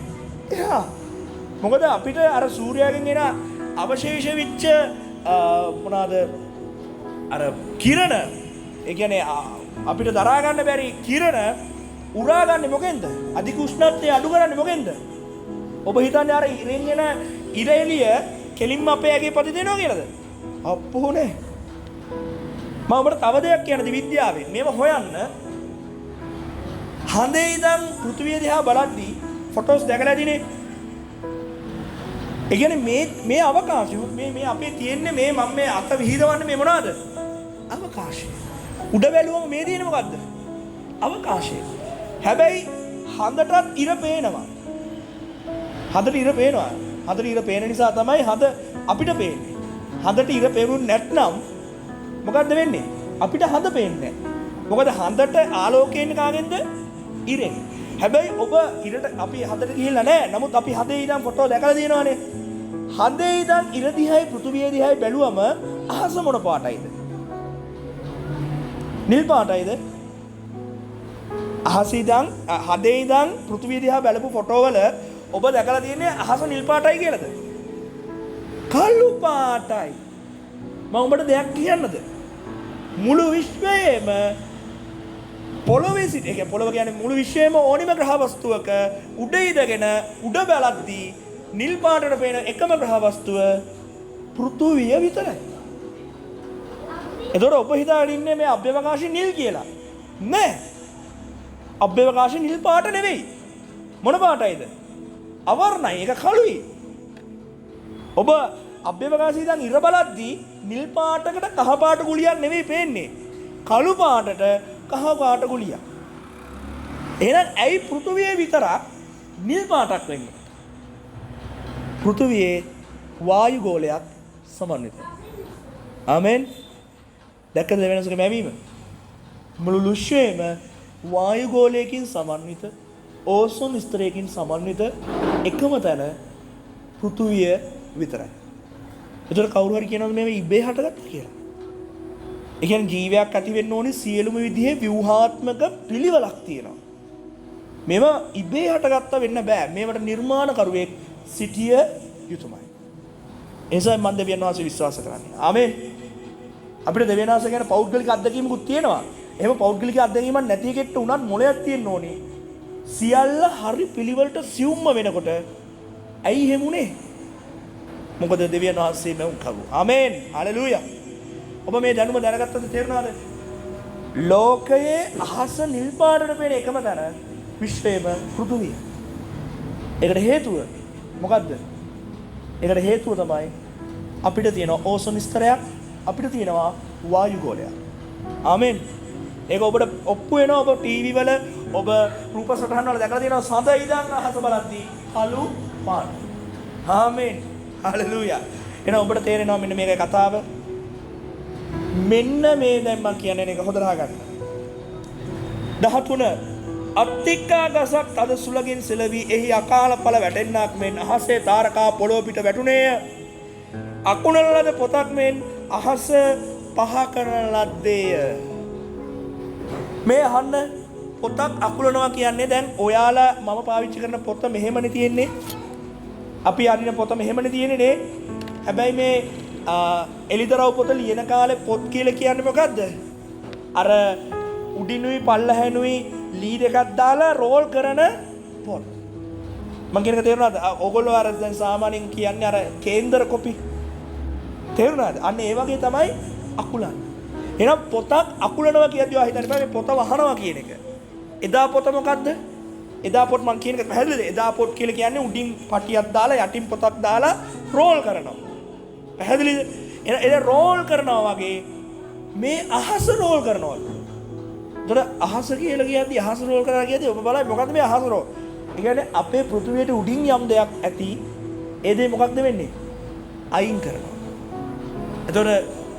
එහා. මොකද අපිට අර සූර්යයාගෙන් එන අවශේෂ වෙච්ච මොනවාද අර කිරණ, ඒ කියන්නේ අපිට දරා ගන්න බැරි කිරණ උරා ගන්න මොකෙන්ද? අධික උෂ්ණත්වය අඩු කරන්නේ මොකෙන්ද? ඔබ හිතන්නේ අර ඉරෙන් එන ඉර එළිය කෙලින්ම අපේ ඇගේ පති දෙනවා කියලාද? අප්පෝ නේ. මම ඔබට තව දෙයක් කියන්නද විද්‍යාවෙන්. මේව හොයන්න. හඳේ ඉඳන් පෘථිවිය දිහා බලද්දී ෆොටෝස් දැකලා ඇතිනේ. ඒ කියන්නේ මේ අවකාශය මේ අපේ තියෙන්නේ මේ මම මේ අත විහිදවන්නේ මේ මොනවාද? අවකාශය. උඩ බැලුවම මේ තියෙන්නේ මොකද්ද? අවකාශය. හැබැයි හඳටත් ඉර පේනවා. හඳට ඉර පේනවා. හඳට ඉර පේන නිසා තමයි හඳ අපිට පේන්නේ. හඳට ඉර පෙරුනේ නැත්නම් මොකද්ද වෙන්නේ? අපිට හඳ පේන්නේ නැහැ. මොකද හඳට ආලෝකය එන්නේ කාගෙන්ද? ඉරෙන්. හැබැයි ඔබ ඉරට අපි හඳට ගිහිල්ලා නැහැ. නමුත් අපි හඳේ ඉඳන් ෆොටෝ දැකලා තියෙනවානේ. හඳේ ඉඳන් ඉර දිහායි පෘථිවිය දිහායි බැලුවම අහස මොන පාටයිද? නිල් පාටයිද? අහස ඉඳන් හඳේ ඉඳන් පෘථිවිය දිහා බලපු ෆොටෝ වල ඔබ දැකලා තියෙන්නේ අහස නිල් පාටයි කියලාද? කළු පාටයි. මම ඔබට දෙයක් කියන්නද? මුළු විශ්වයේම පොළොවේ සිට, ඒ කියන්නේ පොළොව කියන්නේ මුළු විශ්වයේම ඕනිම ග්‍රහ වස්තුවක උඩ ඉඳගෙන උඩ බලද්දී නිල් පාටට පේන එකම ග්‍රහ වස්තුව පෘථුවිය විතරයි. එතකොට ඔබ හිතාගෙන ඉන්නේ මේ අභ්‍යවකාශය නිල් කියලා. නෑ. අභ්‍යවකාශය නිල් පාට නෙවෙයි. මොන පාටයිද? අවර්ණයි. ඒක කළුයි. ඔබ අභ්‍යවකාශය ඉඳන් ඉර බලද්දී නිල් පාටකට කහ පාට ගුලියක් නෙවෙයි පේන්නේ. කළු පාටට කහ පාට ගුලියක්. එහෙනම් ඇයි පෘථුවියේ විතරක් නිල් පාටක් වෙන්නේ? පෘථුවියේ වායු ගෝලයක් සමන්විතයි. ආමෙන්. දැක්කද වෙනසක මැවීම? මුළු විශ්වයේම වායු ගෝලයකින් සමන්විත, ඕසෝන් ස්තරයකින් සමන්විත එකම තැන පෘථුවිය විතරයි. ඒතර කවුරු හරි කියනවද මේව ඉබේ හටගත්තා කියලා? ඒ කියන්නේ ජීවයක් ඇති වෙන්න ඕනේ සියලුම විදිහේ ව්‍යුහාත්මක පිළිවෙලක් තියෙනවා. මේවා ඉබේ හටගත්තා වෙන්න බෑ. මේවට නිර්මාණකරුවෙක් සිටිය යුතුමයි. එනිසා මම දෙවියන් වහන්සේ විශ්වාස කරන්නේ. ආමේන්. අපිට දෙවියන් වහන්සේ ගැන පෞද්ගලික අත්දැකීමකුත් තියෙනවා. එහෙම පෞද්ගලික අත්දැකීමක් නැති එකෙක්ට උනත් මොලයක් තියෙන්න ඕනේ. සියල්ල හරි පිළිවෙලට සියුම්ම වෙනකොට ඇයි එහෙම උනේ? මොකද දෙවියන් වහන්සේ මෙවුන් කරු. ආමේන්. හලෙලූයා. ඔබ මේ දැනුම දැනගත්තද තේරුණාද? ලෝකයේ අහස නිල් පාටට පේන එකම තැන විශ්වයේම පෘථුවිය. ඒකට හේතුව මොකද්ද? ඒකට හේතුව තමයි අපිට තියෙන ඕසෝන් ස්තරයක්, අපිට තියෙනවා වායු ගෝලයක්. ආමෙන්. ඒක ඔබට ඔප්පු වෙනවා. ඔබ ටීවී වල ඔබ රූප සටහන් වල දැකලා තියෙනවා සඳ ඉඳන් අහස බලද්දී කළු පාට. ආමෙන්. හලෙලූයා. එහෙනම් ඔබට තේරෙනවා මෙන්න මේකේ කතාව. මෙන්න මේ දැන් මම කියන්නේ එක හොදට අහගන්න. 13 අත්තිකා ගසක් තද සුලගින් සෙලවි එහි අකාල ඵල වැටෙන්නක් මෙන් අහසේ තාරකා පොළොව පිට වැටුනේය. අකුණන ලද පොතක් මෙන් අහස පහ කරන ලද්දේය. මේ අහන්න පොතක් අකුලනවා කියන්නේ දැන් ඔයාලා මම පාවිච්චි කරන පොත මෙහෙමනේ තියෙන්නේ. අපි අරින පොත මෙහෙමනේ තියෙන්නේ නේ. හැබැයි මේ එලිදරව් පොත ලියන කාලේ පොත් කියලා කියන්නේ මොකද්ද? අර උඩිනුයි පල්ලහැනුයි ලී දෙකක් දාලා රෝල් කරන පොත්. මම කියන එක තේරුණාද? ඕගොල්ලෝ අර දැන් සාමාන්‍යයෙන් කියන්නේ අර කේන්දර කොපි. තේරුණාද? අන්න ඒ වගේ තමයි අකුලන්නේ. එහෙනම් පොතක් අකුලනවා කියද්දී ආ හිතන්න බෑ මේ පොත වහනවා කියන එක. එදා පොත මොකද්ද? එදා පොත් මම කියන එක පැහැදිලිද? එදා පොත් කියලා කියන්නේ උඩින් පටියක් දාලා යටින් පොතක් දාලා රෝල් කරනවා. පැහැදිලිද? එන රෝල් කරනවා වගේ මේ අහස රෝල් කරනවා. ඒතර අහස කියලා කියද්දී අහස රෝල් කරනවා කියද්දී ඔබ බලයි මොකද්ද මේ අහස රෝල්? ඒ කියන්නේ අපේ පෘථිවියට උඩින් යම් දෙයක් ඇති. ඒ දේ මොකක්ද වෙන්නේ? අයින් කරනවා. ඒතර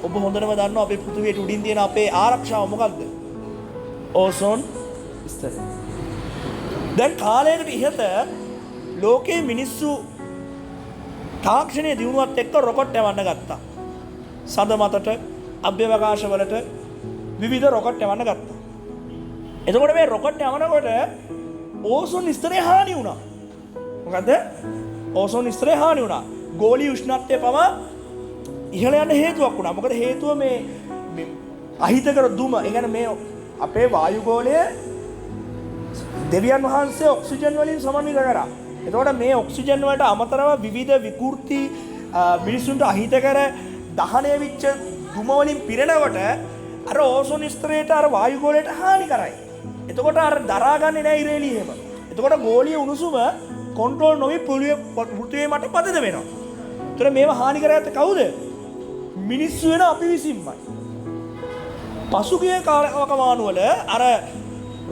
ඔබ හොඳටම දන්නවා අපේ පෘථිවියට උඩින් තියෙන අපේ ආරක්ෂාව මොකක්ද? ඕසෝන් ස්තරය. දැන් කාලයකට ඉහත ලෝකයේ මිනිස්සු තාක්ෂණයේ දියුණුවත් එක්ක රොකට් යවන්න ගත්තා. සඳ මතට, අභ්‍යවකාශ වලට විවිධ රොකට් යවන්න ගත්තා. එතකොට මේ රොකට් යවනකොට ඕසෝන් ස්තරය හානි වුණා. මොකද? ඕසෝන් ස්තරය හානි වුණා. ගෝලීය උෂ්ණත්වය පවා ඉහළ යන්න හේතුවක් වුණා. මොකද හේතුව මේ අහිතකර දුම. ඒ කියන්නේ මේ අපේ වායු ගෝලය දෙවියන් වහන්සේ ඔක්සිජන් වලින් සමන්විත කරා. එතකොට මේ ඔක්සිජන් වලට අමතරව විවිධ විකෘති මිනිසුන්ට අහිතකර දහනය වෙච්ච දුම වලින් පිරෙනකොට අර ඕසෝන් ස්තරයට අර වායු ගෝලයට හානි කරයි. එතකොට අර දරාගන්නේ නැහැ ඉරේලිය එහෙම. එතකොට ගෝලීය උණුසුම කන්ට්‍රෝල් නොවි පෘථිවිය මත පතිත වෙනවා. ඒතර මේව හානි කරගත්තේ කවුද? මිනිස්සු වෙන අපි විසින්මයි. පසුගිය කාලවකමානු වල අර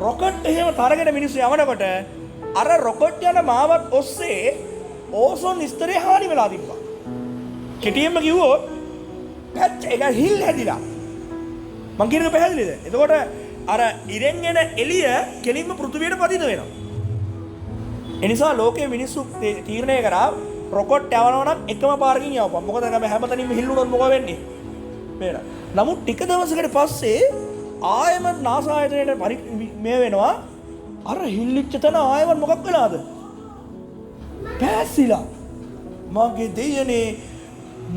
රොකට් එහෙම තරගෙන මිනිස්සු යවනකොට අර රොකට් යන මාවත් ඔස්සේ ඕසෝන් ස්තරය හානි වෙලා තිබ්බා. කෙටියෙන්ම කිව්වොත් පැච් එක හිල් හැදිලා. මං කියන එක පැහැදිලිද? එතකොට අර ඉරෙන් එන එළිය කෙලින්ම පෘථිවියට පතිත වෙනවා. ඒ නිසා ලෝකයේ මිනිස්සු තීරණය කරා රොකට් යවනවා නම් එකම පාරකින් යවපන්. මොකද හැමතැනින්ම හිල්ලුනොත් මොකද වෙන්නේ? මේක. නමුත් ටික දවසකට පස්සේ ආයමත් NASA ආයතනයේ මේ වෙනවා අර හිල්ලිච්ච තැන ආයමත් මොකක් වෙලාද? පැසිලා. මගේ දෙයනේ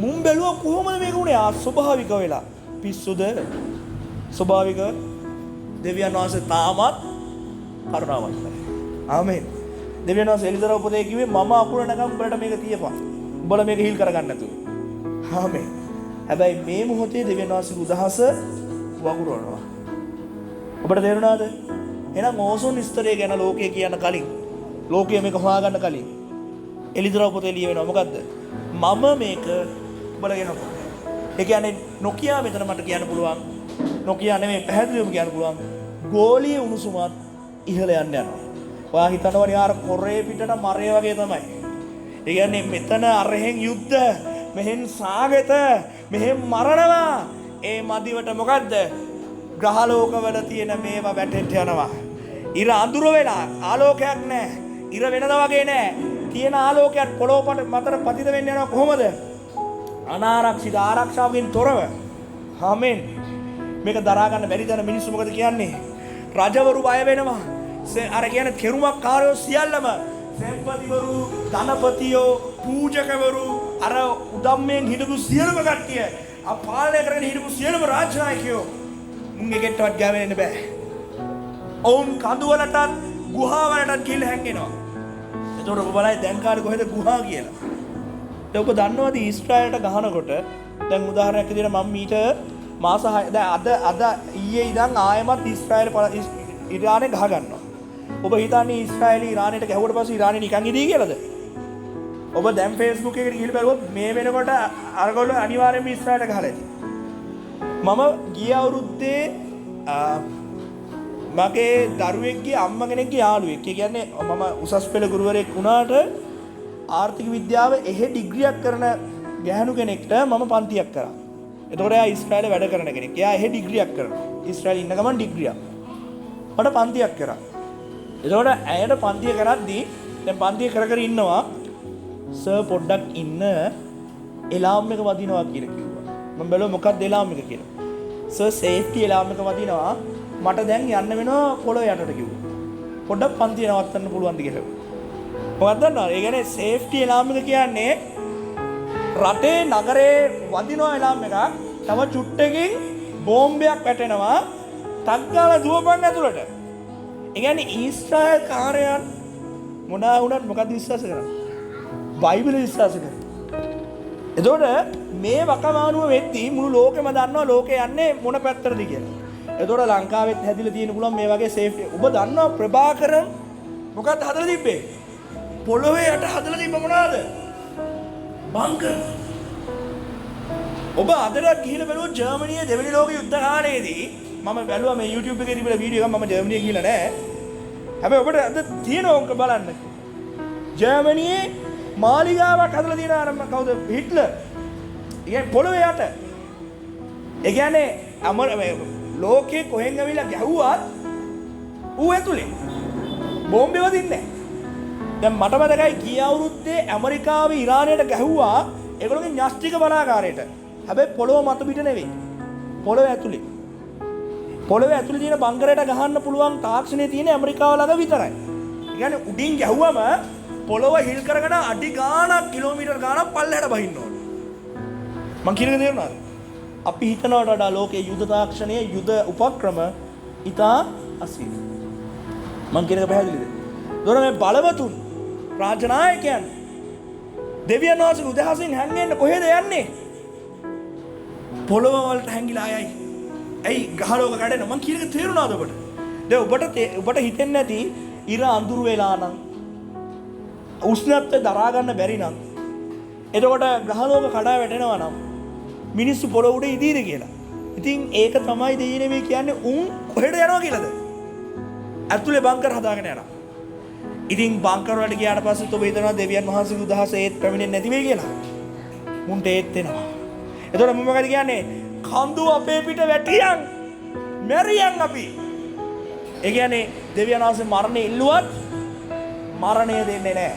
මුම් බැලුවා කොහොමද මේක උනේ? අස්වභාවික වෙලා. පිස්සුද? ස්වභාවික දෙවියන් වහන්සේ තාමත් කරුණාවන්තයි. ආමේන්. දෙවියන් වහන්සේ එලිදරව් පොතේ කිව්වේ මම අකුරනකම් උඹලට මේක තියපන්. උඹලා මේක හිල් කරගන්න නැතුව. ආමේන්. හැබැයි මේ මොහොතේ දෙවියන් වහන්සේගේ උදහස වගුරුවනවා. ඔබට තේරුණාද? එහෙනම් ඕසෝන් ස්තරය ගැන ලෝකයේ කියන කලින් ලෝකයේ මේක හොයාගන්න කලින් එලිදරව් පොතේ ලියවෙනවා මොකද්ද? මම මේක උඹලා කියනවා. ඒ කියන්නේ නොකියා මෙතන මට කියන්න පුළුවන්. නොකියා නෙමෙයි පැහැදිලිවම කියන්න පුළුවන්. ගෝලීය උණුසුමත් ඉහළ යන්න යනවා. ඔයා හිතනවනේ අර කොරේ පිටට මරේ වගේ තමයි. ඒ කියන්නේ මෙතන අරහෙන් යුද්ධ, මෙහෙන් සාගත, මෙහෙන් මරනවා. ඒ මදිවට මොකද්ද? ග්‍රහලෝකවල තියෙන මේවා වැටෙන්න යනවා. ඉර අඳුර වෙලා ආලෝකයක් නැහැ. ඉර වෙනදා වගේ නැහැ. තියෙන ආලෝකයක් පොළොව මතට පතිත වෙන්න යනවා කොහොමද? අනාරක්ෂිත ආරක්ෂාවකින් තොරව. ආමෙන්. මේක දරා ගන්න බැරි තැන මිනිස්සු මොකද කියන්නේ? රජවරු බය වෙනවා. අර කියන්නේ කෙරුමක් කාරයෝ සියල්ලම සෙන්පතිවරු, ධනපතියෝ, පූජකවරු, අර උදම්මෙන් හිටපු සියලුම කට්ටිය, පාලනය කරගෙන හිටපු සියලුම රාජ්‍ය නායකයෝ උන් එකෙක්ටවත් ගෑවෙන්න බෑ. ඔවුන් කඳු වලටත් ගුහා වලටත් ගිහිල්ලා හැංගෙනවා. එතකොට ඔබ බලයි දැන් කාලේ කොහෙද ගුහා කියලා. දැන් ඔබ දන්නවද ඊශ්‍රායලට ගහනකොට දැන් උදාහරණයක් විදිහට මම මීට මාස 6 දැන් අද ඊයේ ඉඳන් ආයෙමත් ඉරානේ ගහ ගන්නවා. ඔබ හිතන්නේ ඊශ්‍රායලි ඉරානයට ගැහුවට පස්සේ ඉරානේ නිකන් ඉදී කියලාද? ඔබ දැන් Facebook එකට ගිහිල්ලා බලුවොත් මේ වෙනකොට අරගොල්ලෝ අනිවාර්යයෙන්ම ඊශ්‍රායලට ගහලා ඇති. මම ගිය අවුරුද්දේ මගේ දරුවෙක්ගේ අම්මා කෙනෙක්ගේ යාළුවෙක්. ඒ කියන්නේ මම උසස් පෙළ ගුරුවරයෙක් වුණාට ආර්ථික විද්‍යාව එහෙ ඩිග්‍රියක් කරන ගැහණු කෙනෙක්ට මම පන්තියක් කරා. එතකොට එයා ඊශ්‍රායලේ වැඩ කරන කෙනෙක්. එයා එහෙ ඩිග්‍රියක් කරනවා. ඊශ්‍රායලේ ඉන්න ගමන් ඩිග්‍රියක්. මට පන්තියක් කරා. එතකොට ඇයට පන්තිය කරද්දී දැන් පන්තිය කර ඉන්නවා සර් පොඩ්ඩක් ඉන්න එලාම් එක වදිනවා කියලා කිව්වා. මම බැලුවා මොකක්ද එලාම් එක කියලා. සර් සේෆ්ටි එලාම් එක වදිනවා. මට දැන් යන්න වෙනවා පොළොව යටට කිව්වා. පොඩ්ඩක් පන්තිය නවත්තන්න පුළුවන්ද කියලා. මොකක්ද දන්නවද? ඒ කියන්නේ සේෆ්ටි එලාම් එක කියන්නේ රටේ නගරේ වදිනවා එලාම් එකක්. තව චුට්ටකින් බෝම්බයක් වැටෙනවා. තක්කාලා දුවපන් ඇතුළට. ඒ කියන්නේ ඊශ්‍රායල් කාර්යයන් මොනවා වුණත් මොකක්ද විශ්වාස කරන්නේ? බයිබලෙ විශ්වාස කරනවා. එතකොට මේ වකවානුව වෙද්දී මුළු ලෝකෙම දන්නවා ලෝකේ යන්නේ මොන පැත්තටද කියලා. එතකොට ලංකාවෙත් හැදිලා තියෙන පුළුවන් මේ වගේ සේෆ්ටි. ඔබ දන්නවා ප්‍රභාකරන් මොකක්ද හදලා තිබ්බේ? පොළොවේ යට හදලා තිබ්බ මොනවාද? බංකර්. ඔබ අදට ගිහිල්ලා බලුවොත් ජර්මනියේ දෙවෙනි ලෝක යුද්ධ කාලයේදී මම බැලුවා මේ YouTube එකේ තිබිලා වීඩියෝ එකක්. මම ජර්මනිය ගිහිල්ලා නැහැ. හැබැයි ඔබට අද තියෙනවා ඔක බලන්න. ජර්මනියේ මාලිගාවක් හදලා තියෙන අර කවුද හිට්ලර්. ඉතින් පොළොවේ යට. ඒ කියන්නේ ලෝකේ කොහෙන් ඇවිල්ලා ගැහුවත් ඌ ඇතුලේ බෝම්බේ වදින්නේ නැහැ. දැන් මට මතකයි ගිය අවුරුද්දේ ඇමරිකාවේ ඉරානයට ගැහුවා ඒගොල්ලෝගේ න්‍යෂ්ටික බලාගාරයට. හැබැයි පොළොව මත පිට නෙවෙයි. පොළොව ඇතුලේ. පොළොව ඇතුලේ තියෙන බංකරයට ගහන්න පුළුවන් තාක්ෂණය තියෙන ඇමරිකාව ළඟ විතරයි. ඒ කියන්නේ උඩින් ගැහුවම පොළොව හිල් කරගෙන අඩි ගාණක් කිලෝමීටර් ගාණක් පල්ලෙහාට බහින්න ඕන. මං කියන එක තේරුණාද? අපි හිතනවට වඩා ලෝකයේ යුද තාක්ෂණයේ යුද උපක්‍රම ඉතා අසීරු. මං කියන එක පැහැදිලිද? දොර මේ බලවතුන් රාජනායකයන් දෙවියන් වහන්සේ උදහසින් හැංගෙන්න කොහෙද යන්නේ? පොළොව වලට හැංගිලා ආයයි. ඇයි ගහලෝක කඩන? මං කියන එක තේරුණාද ඔබට? දැන් ඔබට හිතෙන්නේ නැති ඉර අඳුරු වෙලා නම් උෂ්ණත්වය දරා ගන්න බැරි නම් එතකොට ග්‍රහලෝක කඩා වැටෙනවා නම් මිනිස්සු පොළොව උඩ ඉදීද කියලා. ඉතින් ඒක තමයි දෙයියනේ මේ කියන්නේ උන් කොහෙද යනවා කියලාද? ඇතුලේ බංකර් හදාගෙන යනවා. ඉතින් බංකර් වලට ගියාට පස්සේ ඔබ හිතනවා දෙවියන් වහන්සේගේ උදහස ඒත් පැමිණෙන්නේ නැති වෙයි කියලා. මුන්ට ඒත් එනවා. එතකොට මම මොකද කියන්නේ? කඳු අපේ පිට වැටියන් මැරියන් අපි. ඒ කියන්නේ දෙවියන් වහන්සේ මරණය ඉල්ලුවත් මරණය දෙන්නේ නැහැ.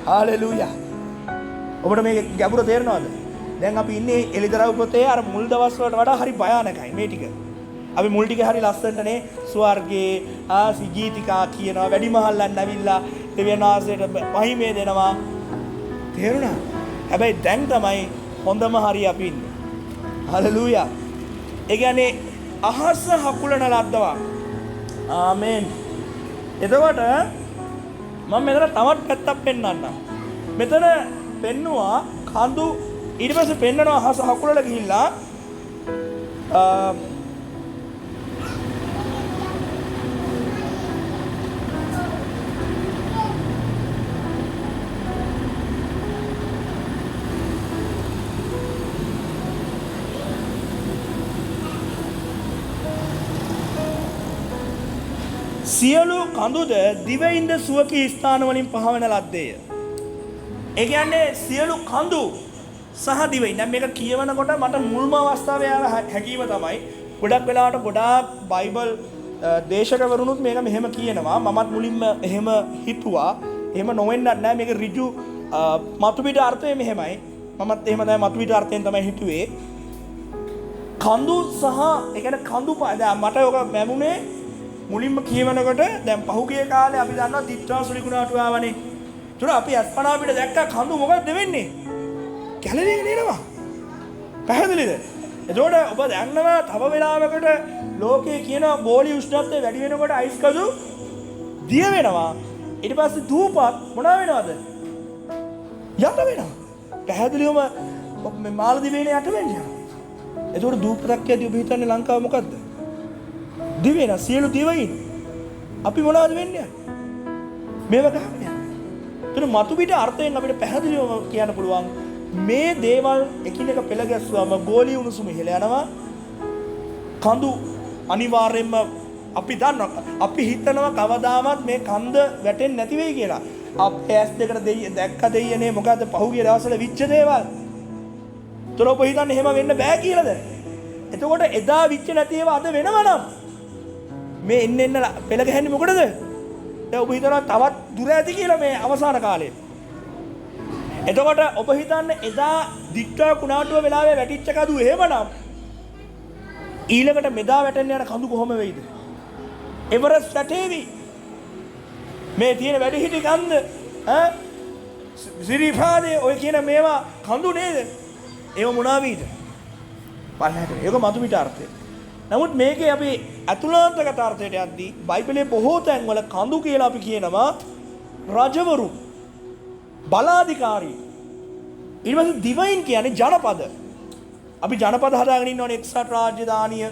හාලෙලූයා. ඔබට මේක ගැඹුර තේරෙනවද? දැන් අපි ඉන්නේ එළිදරව් පොතේ අර මුල් දවස් වලට වඩා හරි භයානකයි මේ ටික. අපි මුල් ටික හරි ලස්සනටනේ ස්වර්ගයේ ගීතිකා කියනවා වැඩිමහල්ලන් ඇවිල්ලා දෙවියන් වහන්සේට මහිමේ දෙනවා. තේරුණා? හැබැයි දැන් තමයි හොඳම හරි අපි ඉන්නේ. හාලෙලූයා. ඒ කියන්නේ අහස හකුලන ලද්දවා. ආමෙන්. එතකොට මම මෙතන තවත් පැත්තක් පෙන්වන්නම්. මෙතන පෙන්නවා කඳු ඊට පස්සේ පෙන්නනවා අහස හකුලලා ගිහිල්ලා සියලු කඳුද දිවයින්ද සුවකී ස්ථාන වලින් පහවන ලද්දේය. ඒ කියන්නේ සියලු කඳු සහ දිවයින්. දැන් මේක කියවනකොට මට මුල්ම අවස්ථාවේ ආව හැකීම තමයි ගොඩක් වෙලාවට ගොඩාක් බයිබල් දේශකවරුනුත් මේක මෙහෙම කියනවා. මමත් මුලින්ම එහෙම හිතුවා. එහෙම නොවෙන්නත් නෑ. මේක ඍජු මතුපිට අර්ථය මෙහෙමයි. මමත් එහෙම තමයි මතුපිට අර්ථයෙන් තමයි හිතුවේ. කඳු සහ ඒ කියන්නේ කඳු දැන් මට ඔක මැමුනේ මුලින්ම කියවනකොට දැන් පහුගිය කාලේ අපි දන්නවා දිත්‍රාසුලි කුණාටු ආවනේ. ඒතර අපි අස්පනා පිට දැක්ක කඳු මොකක්ද වෙන්නේ? කැලණියක නේනවා. පැහැදිලිද? එතකොට ඔබ දන්නවා තව වෙලාවකට ලෝකයේ කියන ගෝලීය උෂ්ණත්වය වැඩි වෙනකොට අයිස් කඳු දිය වෙනවා. ඊට පස්සේ දූපත් මොනවා වෙනවද? යට වෙනවා. පැහැදිලිවම මේ මාලදිවයිනේ යට වෙන්නේ. එතකොට දූපතක් ඇදී ඔබ හිතන්නේ ලංකාව මොකද්ද? දිවෙන සියලු දිවයින් අපි මොනවද වෙන්නේ? මේව ගහන්නේ. ඒතර මතු පිට අර්ථයෙන් අපිට පැහැදිලිවම කියන්න පුළුවන් මේ දේවල් එකිනෙක පෙළ ගැස්සුවම ගෝලීය උණුසුම ඉහළ යනවා. කඳු අනිවාර්යයෙන්ම අපි දන්නවා අපි හිතනවා කවදාවත් මේ කන්ද වැටෙන්නේ නැති වෙයි කියලා. අපේ ඇස් දෙකට දැක්ක දෙයනේ මොකද්ද පහුගිය දවස්වල විච්ච දේවල්. ඒතර ඔබ හිතන්නේ එහෙම වෙන්න බෑ කියලාද? එතකොට එදා විච්ච නැති ඒවා අද වෙනවනම් මේ එන්න පෙළ ගහන්නේ මොකටද? දැන් ඔබ හිතනවා තවත් දුර ඇති කියලා මේ අවසාන කාලේ. එතකොට ඔබ හිතන්නේ එදා දික්කා කුණාටුව වෙලාවේ වැටිච්ච කඳු එහෙමනම් ඊළඟට මෙදා වැටෙන්න යන කඳු කොහොම වෙයිද? එවරස්ට් වැටේවි. මේ තියෙන වැඩිහිටි කන්ද සිරිපාදේ ඔය කියන මේවා කඳු නේද? ඒව මොනවා වීද? බලන්න. ඒක මතු පිට අර්ථය. නමුත් මේකේ අපි අතුලාන්තගත අර්ථයට යද්දී බයිබලයේ බොහෝ තැන්වල කඳු කියලා අපි කියනවා රජවරු, බලාධිකාරී. ඊට පස්සේ දිවයින් කියන්නේ ජනපද. අපි ජනපද හදාගෙන ඉන්නවනේ එක්සත් රාජධානිය,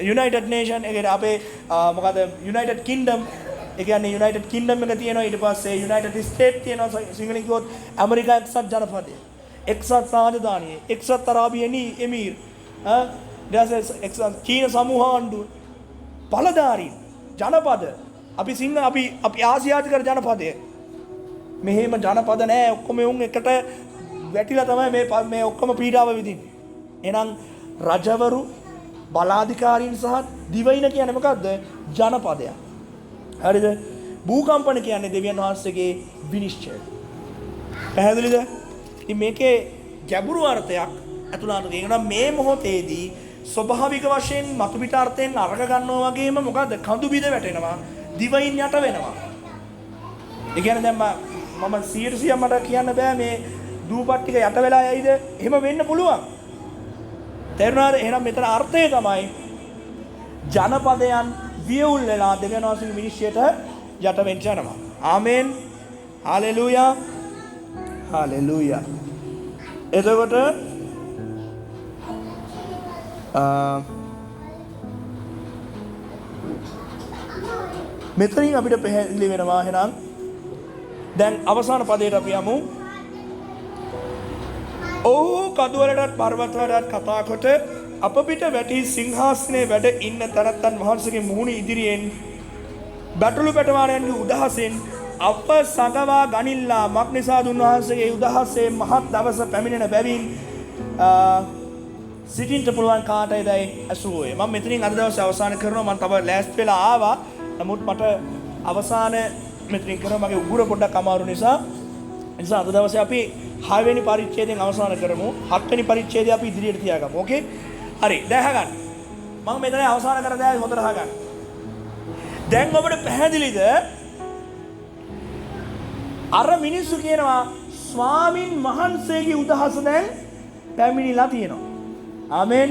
යුනයිටඩ් නේෂන් එකේ අපේ මොකද යුනයිටඩ් කින්ග්ඩම්, ඒ කියන්නේ යුනයිටඩ් කින්ග්ඩම් එක තියෙනවා. ඊට පස්සේ යුනයිටඩ් ස්ටේට් තියෙනවා. සිංහලෙන් කිව්වොත් ඇමරිකා එක්සත් ජනපදය, එක්සත් රාජධානිය, එක්සත් අරාබිය එමීර්, එක්සත් චීන සමූහ ආණ්ඩුව, බලධාරීන්, ජනපද. අපි සිංහ අපි ආසියාතික ජනපදය. මෙහෙම ජනපද නෑ. ඔක්කොම උන් එකට වැටිලා තමයි මේ ඔක්කොම පීඩාව විඳින්නේ. එහෙනම් රජවරු, බලාධිකාරීන් සහ දිවයින කියන්නේ මොකද්ද? ජනපදයක්. හරිද? භූකම්පන කියන්නේ දෙවියන් වහන්සේගේ විනිශ්චය. පැහැදිලිද? ඉතින් මේකේ ගැඹුරු අර්ථයක් අතුලාන්ත තියෙනවා. මේ මොහොතේදී ස්වභාවික වශයෙන් මතුපිට අර්ථයෙන් අරග ගන්නවා වගේම මොකද්ද? කඳු බිඳ වැටෙනවා, දිවයින් යට වෙනවා. ඒ කියන්නේ දැන් මම 100% මට කියන්න බෑ මේ දූපත් ටික යට වෙලා යයිද? එහෙම වෙන්න පුළුවන්. තේරුණාද? එහෙනම් මෙතන අර්ථය තමයි ජනපදයන් වියුල් වෙලා දෙවියන් වහන්සේගේ මිනිස්සියට යට වෙන්න යනවා. ආමෙන්. හාලෙලූයා. හාලෙලූයා. එතකොට මෙතනින් අපිට පැහැදිලි වෙනවා එහෙනම් දැන් අවසාන පදයට අපි යමු. ඔහු කඳුවලටත් පර්වතවලටත් කතා කොට අප පිට වැටි සිංහාසනයේ වැඩ ඉන්න තනත්තන් වහන්සේගේ මුහුණ ඉදිරියෙන් බැටළු පැටවාණන්ගේ උදහසෙන් අප සඟවා ගනිල්ලා මක් නිසාද උන්වහන්සේගේ උදහසේ මහත් දවස පැමිණෙන බැවින් සිටින්ට පුළුවන් කාටයිදයි ඇසුවෝය. මම මෙතනින් අද දවසේ අවසන් කරනවා. මම තව ලෑස්ති වෙලා ආවා. නමුත් මට අවසාන මෙතනින් කරනවා. මගේ උගුර පොඩ්ඩක් අමාරු නිසා අද දවසේ අපි 6 වෙනි පරිච්ඡේදයෙන් අවසන් කරමු. 7 වෙනි පරිච්ඡේදය අපි ඉදිරියට තියාගමු. ඕකේ? හරි. දැන් අහගන්න. මම මෙතන අවසන් කර දැන් හොඳට අහගන්න. දැන් ඔබට පැහැදිලිද? අර මිනිස්සු කියනවා ස්වාමින් වහන්සේගේ උදහස දැන් පැමිණිලා තියෙනවා. ආමෙන්.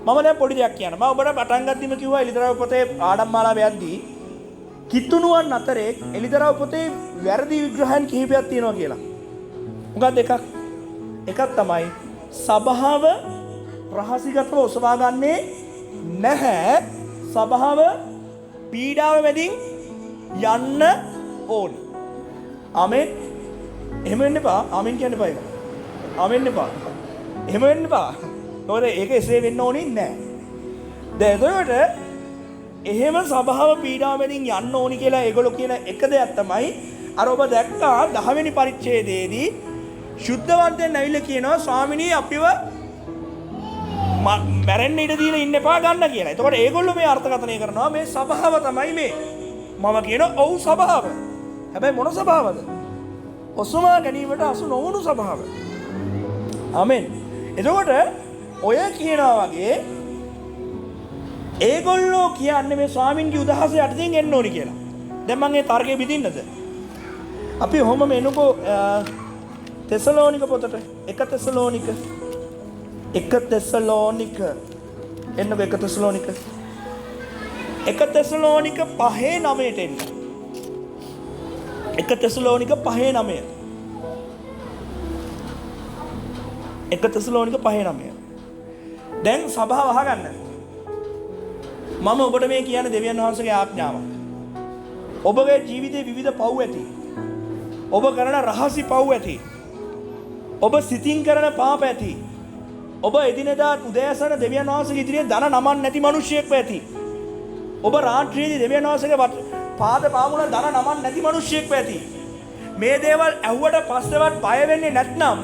මම දැන් පොඩි දෙයක් කියන්න. මම ඔබට පටන් ගද්දිම කිව්වා එලිදරව් පොතේ ආඩම්මාලාව යද්දී කිතුණුවන් අතරේ එලිදරව් පොතේ වැරදි විග්‍රහයන් කිහිපයක් තියෙනවා කියලා. මොකක්ද එකක්? එකක් තමයි සභාව රහසිගතව ඔසවා ගන්නේ නැහැ. සභාව පීඩාව මැදින් යන්න ඕනේ. ආමෙන්. එහෙම වෙන්න එපා. ආමෙන් කියන්න එපා ඒක. ආමෙන් එපා. එහෙම වෙන්න එපා. මොකද ඒක එසේ වෙන්න ඕනේ නැහැ. දැන් එතකොට එහෙම සභාව පීඩාව මැදින් යන්න ඕනි කියලා ඒගොල්ලෝ කියන එක දෙයක් තමයි අර ඔබ දැක්කා 10 වෙනි පරිච්ඡේදයේදී ශුද්ධවන්තයන් ඇවිල්ලා කියනවා ස්වාමිනී අපිව මැරෙන්න ඉඩ දීලා ඉන්න එපා ගන්න කියලා. එතකොට ඒගොල්ලෝ මේ අර්ථකථනය කරනවා මේ සභාව තමයි මේ. මම කියනවා ඔව් සභාව. හැබැයි මොන සභාවද? ඔසවා ගැනීමට අසු නොවුණු සභාව. ආමෙන්. එතකොට ඔය කියනවා වගේ ඒගොල්ලෝ කියන්නේ මේ ස්වාමින්ගේ උදහස යටතෙන් එන්න ඕනි කියලා. දැන් මම මේ තර්කය බෙදින්නද? අපි ඔහොම එනකෝ තෙසලෝනික පොතට 1 තෙසලෝනික එන්නකො 1 තෙසලෝනික 1 තෙසලෝනික 5:9 එන්න. 1 තෙසලෝනික 5:9. 1 තෙසලෝනික 5:9. දැන් සභාව අහගන්න. මම ඔබට මේ කියන්නේ දෙවියන් වහන්සේගේ ආඥාවක්. ඔබගේ ජීවිතේ විවිධ පව් ඇති. ඔබ කරන රහසි පව් ඇති. ඔබ සිතින් කරන පාප ඇති. ඔබ එදිනෙදා උදෑසන දෙවියන් වහන්සේගේ ඉදිරියේ දන නමන්න නැති මිනිසියෙක් වෙති. ඔබ රාත්‍රියේදී දෙවියන් වහන්සේගේ පාද පාමුල දන නමන්න නැති මිනිසියෙක් වෙති. මේ දේවල් ඇහුවට පස්සෙවත් බය වෙන්නේ නැත්නම්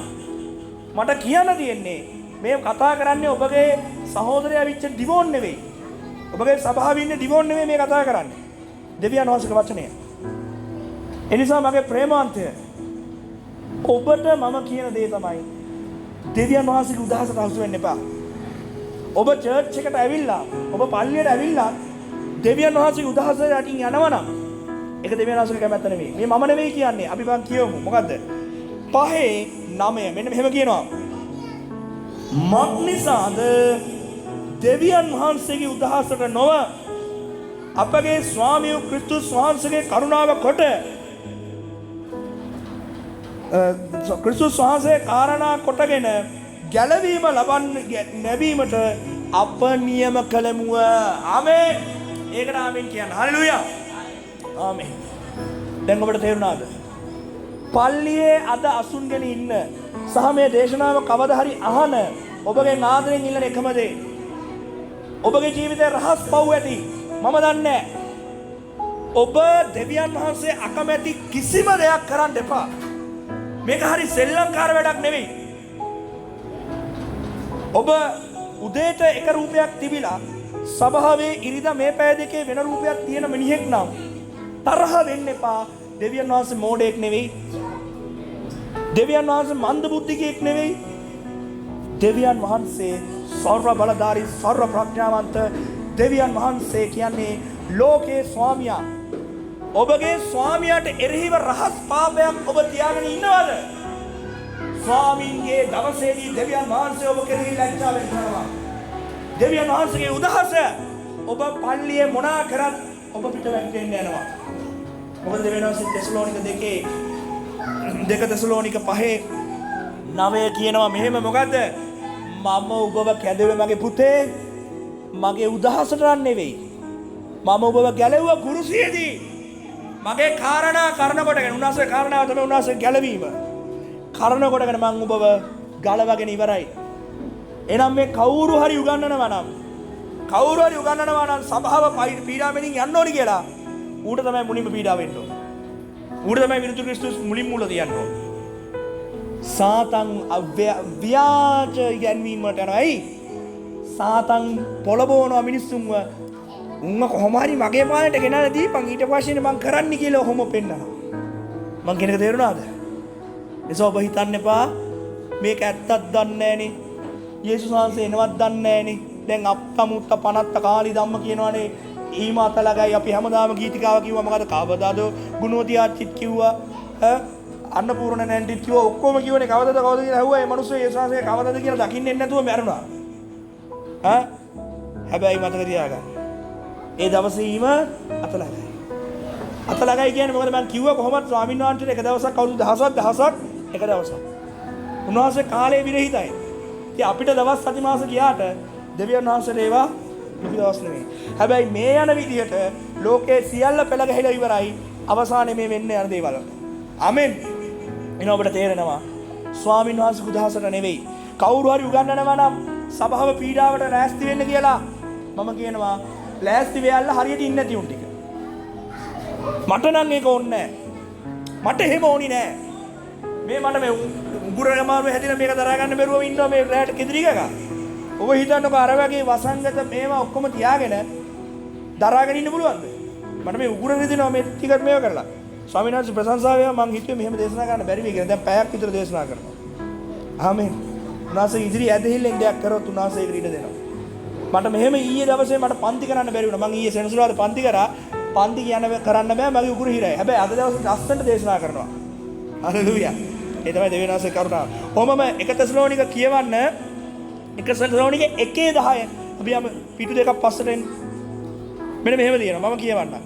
මට කියන්න තියෙන්නේ මේ කතා කරන්නේ ඔබගේ සහෝදරයා විච්ච දිවෝන් නෙවෙයි. ඔබගේ සභාවේ ඉන්න දිවෝන් නෙවෙයි මේ කතා කරන්නේ. දෙවියන් වහන්සේගේ වචනය. එනිසා මගේ ප්‍රේමාන්තය ඔබට මම කියන දේ තමයි දෙවියන් වහන්සේගේ උදහසට හසු වෙන්න එපා. ඔබ චර්ච් එකට ඇවිල්ලා ඔබ පල්ලියට ඇවිල්ලා දෙවියන් වහන්සේගේ උදහසට යටින් යනවා නම් ඒක දෙවියන් වහන්සේගේ කැමැත්ත නෙවෙයි. මේ මම නෙවෙයි කියන්නේ. අපි බං කියමු. මොකද්ද? 5:9 මෙන්න මෙහෙම කියනවා. මක්නිසාද දෙවියන් වහන්සේගේ උදහසට නොව අපගේ ස්වාමී ක්‍රිස්තුස් වහන්සේගේ කරුණාව කොට ක්‍රිස්තුස් වහන්සේ කාරණා කොටගෙන ගැලවීම ලැබීමට අප නියම කළමුව. ආමේන්. ඒකට ආමේන් කියන්න. හලෙලූයා. ආමේන්. දැන් ඔබට තේරුණාද? පල්ලියේ අද අසුන්ගෙන ඉන්න සහ මේ දේශනාව කවදා හරි අහන ඔබගේ නාදයෙන් ඉල්ලන එකම දේ. ඔබගේ ජීවිතේ රහස් පව් ඇති. මම දන්නේ ඔබ දෙවියන් වහන්සේ අකමැති කිසිම දෙයක් කරන්න එපා. මේක හරි සෙල්ලම්කාර වැඩක් නෙවෙයි. ඔබ උදේට එක රූපයක් තිබිලා සභාවේ ඉරිදා මේ පැය දෙකේ වෙන රූපයක් තියෙන මිනිහෙක් නම් තරහ වෙන්න එපා. දෙවියන් වහන්සේ මෝඩයෙක් නෙවෙයි. දෙවියන් වහන්සේ මන්ද බුද්ධිකයෙක් නෙවෙයි. දෙවියන් වහන්සේ සර්ව බලධාරී සර්ව ප්‍රඥාවන්ත දෙවියන් වහන්සේ කියන්නේ ලෝකේ ස්වාමියා. ඔබගේ ස්වාමියාට එරෙහිව රහස් පාපයක් ඔබ තියාගෙන ඉන්නවද? ස්වාමින්ගේ දවසේදී දෙවියන් වහන්සේ ඔබ කෙරෙහි ලැජ්ජාවෙන් කරනවා. දෙවියන් වහන්සේගේ උදහස ඔබ පල්ලියේ මොනා කරත් ඔබ පිට වැටෙන්න යනවා. මොකද දෙවියන් වහන්සේ තෙසලෝනික 2 තෙසලෝනික 5:9 කියනවා මෙහෙම. මොකද්ද? මම ඔබව කැඳවුවේ මගේ පුතේ මගේ උදහසට නෙවෙයි. මම ඔබව ගැලවුවා කුරුසියේදී. මගේ කාරණා කරන කොටගෙන උන්වහන්සේ කාරණාව තමයි උන්වහන්සේ ගැලවීම. කරන කොටගෙන මම ඔබව ගලවගෙන ඉවරයි. එනම් මේ කවුරු හරි උගන්වනවා නම් සභාව පීඩාවෙන් යන්න ඕනි කියලා ඌට තමයි මුලින්ම පීඩාව වෙන්න ඕන. ඌට තමයි විරුද්ධ ක්‍රිස්තුස් මුලින්ම මුල තියන්න ඕන. සාතන් අව්‍යාජ ඉගැන්වීමට යනවා. ඇයි? සාතන් පොළබෝනවා මිනිස්සුන්ව. උන්ව කොහොම හරි මගේ පාලට ගෙනල්ලා දීපන් ඊට පස්සේ මං කරන්න කියලා ඔහොම පෙන්නනවා. මං කියන එක තේරුණාද? එසෝ ඔබ හිතන්න එපා මේක ඇත්තක් දන්නේ නැහනේ. යේසුස් වහන්සේ එනවත් දන්නේ නැහනේ. දැන් අප්පමුත්ත පනත්ත කාලි ධම්ම කියනවනේ. ඊම අතලගයි අපි හැමදාම ගීතිකාව කිව්වා. මොකද කවදාද ගුණවති ආච්චිත් කිව්වා. අන්නපූර්ණ නැන්ටිත් කිව්වා. ඔක්කොම කිව්වනේ කවදද කියලා ඇහුවා. මේ මිනිස්සු යේසුස් වහන්සේ කවදද කියලා දකින්නේ නැතුව මැරුණා. හැබැයි මතක තියාගන්න. ඒ දවසේ ඊම අතලගයි. අතලගයි කියන්නේ මොකද මම කිව්වා කොහොමද ස්වාමීන් වහන්සේට එක දවසක් අවුරුදු දහසක් එක දවසක්. උන්වහන්සේ කාලේ විරහිතයි. ඉතින් අපිට දවස් සති මාස ගියාට දෙවියන් වහන්සේට ඒවා කිසි දවස් නෙවෙයි. හැබැයි මේ යන විදිහට ලෝකේ සියල්ල පෙළ ගහලා ඉවරයි. අවසානයේ මේ වෙන්න යන දේවල්. ආමෙන්. එන ඔබට තේරෙනවා ස්වාමීන් වහන්සේ උදහසට නෙවෙයි. කවුරු හරි උගන්වනවා නම් සභාව පීඩාවට ලෑස්ති වෙන්න කියලා මම කියනවා ලෑස්ති වෙයල්ලා හරියට ඉන්නේ නැති උන් ටික. මට නම් ඒක ඕනේ නැහැ. මට එහෙම ඕනි නෑ. මට මේ උගුරගමාරුව හැදිලා මේක දරා ගන්න බැරුව ඉන්නවා මේ රැට කෙදිරිගක. ඔබ හිතන්නකෝ අර වගේ වසංගත මේවා ඔක්කොම තියාගෙන දරාගෙන ඉන්න පුළුවන්ද? මට මේ උගුර රිදෙනවා මේ ටිකත් මේව කරලා. ස්වාමීන් වහන්සේ ප්‍රශංසාව වේවා මං හිතුවේ මෙහෙම දේශනා කරන්න බැරි වෙයි කියලා. දැන් පැයක් විතර දේශනා කරනවා. ආමෙන්. උනාසේ ඉදිරි ඇදහිල්ලෙන් දෙයක් කරොත් උනාසේ ඒකට ඉඩ දෙනවා. මට මෙහෙම ඊයේ දවසේ මට පන්ති කරන්න බැරි වුණා. මං ඊයේ සෙනසුරාදා පන්ති කරා. පන්ති කරන්න බෑ මගේ උගුර හිරයි. හැබැයි අද දවසේ ලස්සනට දේශනා කරනවා. හලෙලූයා. ඒ තමයි දෙවියන් වහන්සේ කරුණාව. කොහොමම 1 තෙසලෝනික කියවන්න 1 තෙසලෝනික 1:10 අපි යම පිටු දෙකක් පස්සට එන්න. මෙන්න මෙහෙම තියෙනවා මම කියවන්නම්.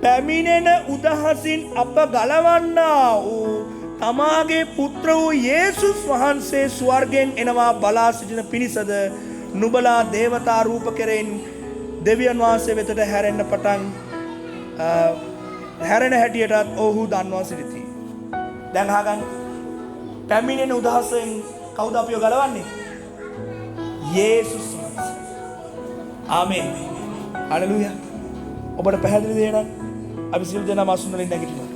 පැමිණෙන උදහසින් අප ගලවන්නා වූ තමාගේ පුත්‍ර වූ යේසුස් වහන්සේ ස්වර්ගයෙන් එනවා බලා සිටින පිණිසද නුඹලා දේවතා රූප කෙරෙන් දෙවියන් වහන්සේ වෙතට හැරෙන්න පටන් හැරෙන හැටියටත් ඔහු දන්වා සිටිති. දැන් අහගන්න. පැමිණෙන උදහසෙන් කවුද අපිව ගලවන්නේ? යේසුස් වහන්සේ. ආමේන්. හලෙලූයා. ඔබට පැහැදිලිද එහෙනම්? අපි සියලු දෙනා මාසුන් වලින් නැගිටිනවා.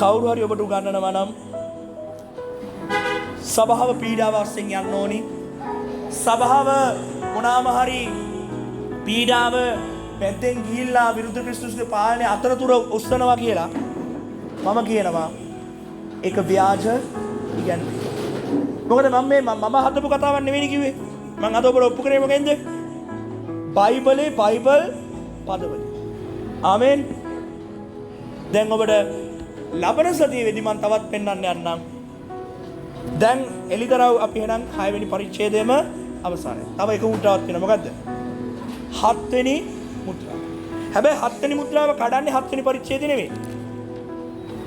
කවුරු හරි ඔබට උගන්වනවා නම් සභාව පීඩාව අස්සෙන් යන්න ඕනි. සභාව මොනාම හරි පීඩාව පැත්තෙන් ගිහිල්ලා විරුද්ධ ක්‍රිස්තුස්ගේ පාලනය අතරතුර උස්සනවා කියලා මම කියනවා ඒක ව්‍යාජ ඉගැන්වීම. මොකද මම හදපු කතාවක් නෙවෙයි කිව්වේ. මම අද ඔබට ඔප්පු කරේ මොකෙන්ද? බයිබල් පදවල. ආමෙන්. දැන් ඔබට ලබන සතියේදී මම තවත් පෙන්වන්න යන්නම්. දැන් එලිදරව් අපි එහෙනම් 6 වෙනි පරිච්ඡේදයේම අවසానයි. තව එක මුද්‍රාවක් තියෙනවා. මොකද්ද? 7 වෙනි මුද්‍රාව. හැබැයි 7 වෙනි මුද්‍රාව කඩන්නේ 7 වෙනි පරිච්ඡේදේ නෙවෙයි.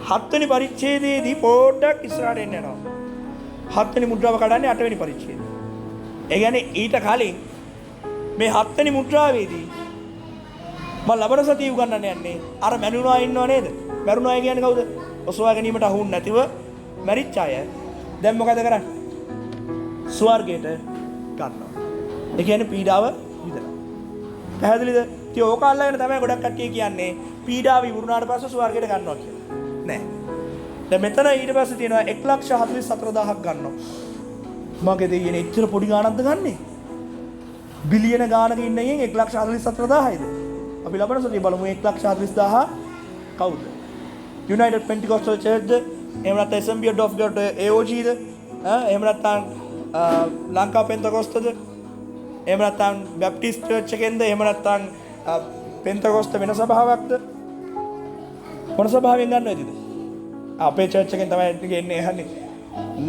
7 වෙනි පරිච්ඡේදයේදී පොඩ්ඩක් ඉස්සරහට එන්න යනවා. 7 වෙනි මුද්‍රාව කඩන්නේ 8 වෙනි පරිච්ඡේදේ. ඒ කියන්නේ ඊට කලින් මේ 7 වෙනි මුද්‍රාවේදී මම ලබන සතිය උගන්වන්න යන්නේ අර මැනුණා ඉන්නව නේද? මැරුණා කියන්නේ කවුද? ඔසවා ගැනීමට අහුන් නැතිව මැරිච්ච අය. දැන් මොකද කරන්නේ? ස්වර්ගයට ගන්නවා. ඒ කියන්නේ පීඩාව විඳලා. පැහැදිලිද? ඉතින් ඕක අල්ලගෙන තමයි ගොඩක් කට්ටිය කියන්නේ පීඩාව ඉවරුනාට පස්සේ ස්වර්ගයට ගන්නවා කියලා. නෑ. දැන් මෙතන ඊට පස්සේ තියෙනවා 1,44,000ක් ගන්නවා. මගේ දෙයියනේ එච්චර පොඩි ගාණක්ද ගන්නෙ? බිලියන ගාණක ඉන්න එකෙන් 1,44,000යිද? අපි ලබන සතිය බලමු 1,40,000 කවුද? United Pentecostal Church ද? එහෙම නැත්නම් Assembly of God AOG ද? එහෙම නැත්නම් ලංකා පෙන්තකොස්ත ද? එහෙම නැත්නම් බැප්ටිස්ට් චර්ච් එකෙන්ද? එහෙම නැත්නම් පෙන්තකොස්ත වෙන සභාවක්ද? මොන සභාවෙන් ගන්නවද? අපේ චර්ච් එකෙන් තමයි එන්නේ එහන්නේ.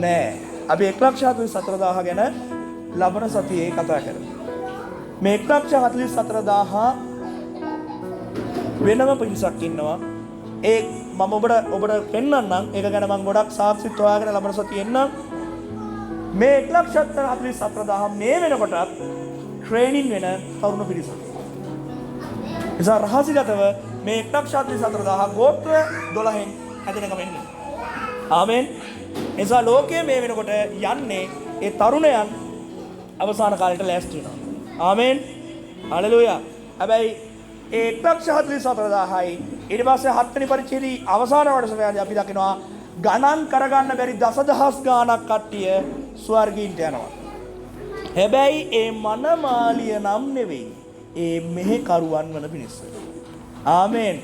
නෑ. අපි 1,44,000 ගැන ලබන සතියේ කතා කරමු. මේ 1,44,000 වෙනම පිරිසක් ඉන්නවා. ඒ මම ඔබට පෙන්වන්නම්. ඒක ගැන මම ගොඩක් සාක්ෂිත් හොයාගෙන ලබන සතියේ එන්නම්. මේ 1,44,000 මේ වෙනකොට ට්‍රේනින් වෙන තරුණ පිරිසක්. එසා රහසිගතව මේ 1,44,000 ගෝත්‍ර 12න් හැදෙනකම එන්නේ. ආමෙන්. එසා ලෝකයේ මේ වෙනකොට යන්නේ ඒ තරුණයන් අවසාන කාලයට ලෑස්ති වෙනවා. ආමෙන්. හලෙලූයා. හැබැයි ඒ 1,44,000යි ඊට පස්සේ 7 වෙනි පරිච්ඡේදයේ අවසාන කොටසේදී අපි දකිනවා ගණන් කරගන්න බැරි දසදහස් ගාණක් කට්ටිය ස්වර්ගීන්ට යනවා. හැබැයි ඒ මනමාලිය නම් නෙවෙයි. ඒ මෙහෙ කරුවන් වන පිණිස. ආමෙන්.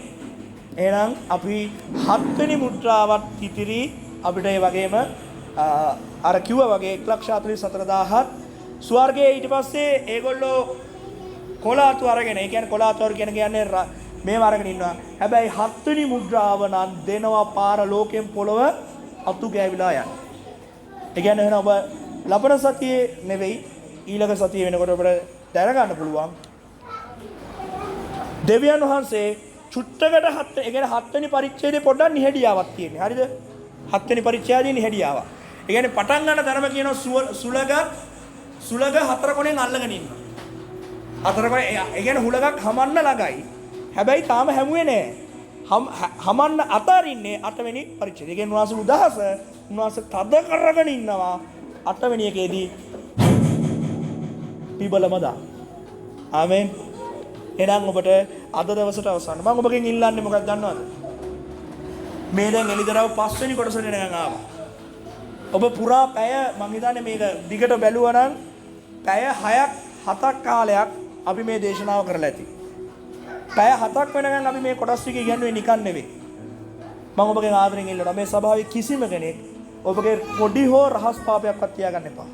එහෙනම් අපි 7 වෙනි මුද්‍රාවත් ඉතිරි අපිට ඒ වගේම අර කිව්වා වගේ 1,44,000ත් ස්වර්ගයේ ඊට පස්සේ ඒගොල්ලෝ කොලාතු අරගෙන, ඒ කියන්නේ කොලාතු කියන්නේ මේව අරගෙන ඉන්නවා. හැබැයි 7 වෙනි මුද්‍රාව නම් දෙනවා පාර ලෝකෙන් පොළව අතු ගෑවිලා යන. ඒ කියන්නේ එහෙනම් ඔබ ලබන සතියේ නෙවෙයි ඊළඟ සතියේ වෙනකොට ඔබට දැනගන්න පුළුවන් දෙවියන් වහන්සේ චුට්ටකට ඒ කියන්නේ 7 වෙනි පරිච්ඡේදයේ පොඩ්ඩක් නිහඬියාවක් තියෙනවා. හරිද? 7 වෙනි පරිච්ඡේදයේ නිහඬියාවක්. ඒ කියන්නේ පටන් ගන්න තරම කියනවා සුලග හතර කොනෙන් අල්ලගෙන ඉන්නවා. හතර කොනේ ඒ කියන්නේ හුලගක් හමන්න ළඟයි. හැබැයි තාම හැමුවේ නෑ. හමන්න අතරින්නේ 8 වෙනි පරිච්ඡේදය. ඒ කියන්නේ උන්වහන්සේ උදහස උන්වහන්සේ තද කරගෙන ඉන්නවා 8 වෙනි එකේදී පිබලමදා. ආමෙන්. එහෙනම් ඔබට අද දවසට අවසන්. මම ඔබගෙන් ඉල්ලන්නේ මොකක්ද දන්නවද? මේ දැන් එළිදරව් 5 වෙනි කොටසට එනකන් ආවා. ඔබ පුරා පැය මම හිතන්නේ මේක දිගට බැලුවා නම් පැය 6ක් 7ක් කාලයක් අපි මේ දේශනාව කරලා ඇති. පැය 7ක් වෙනකන් අපි මේ කොටස් ටික ඉගෙනුවේ නිකන් නෙවෙයි. මම ඔබගෙන් ආදරෙන් ඉල්ලනවා මේ සභාවේ කිසිම කෙනෙක් ඔබගේ පොඩි හෝ රහස් පාපයක්වත් තියාගන්න එපා.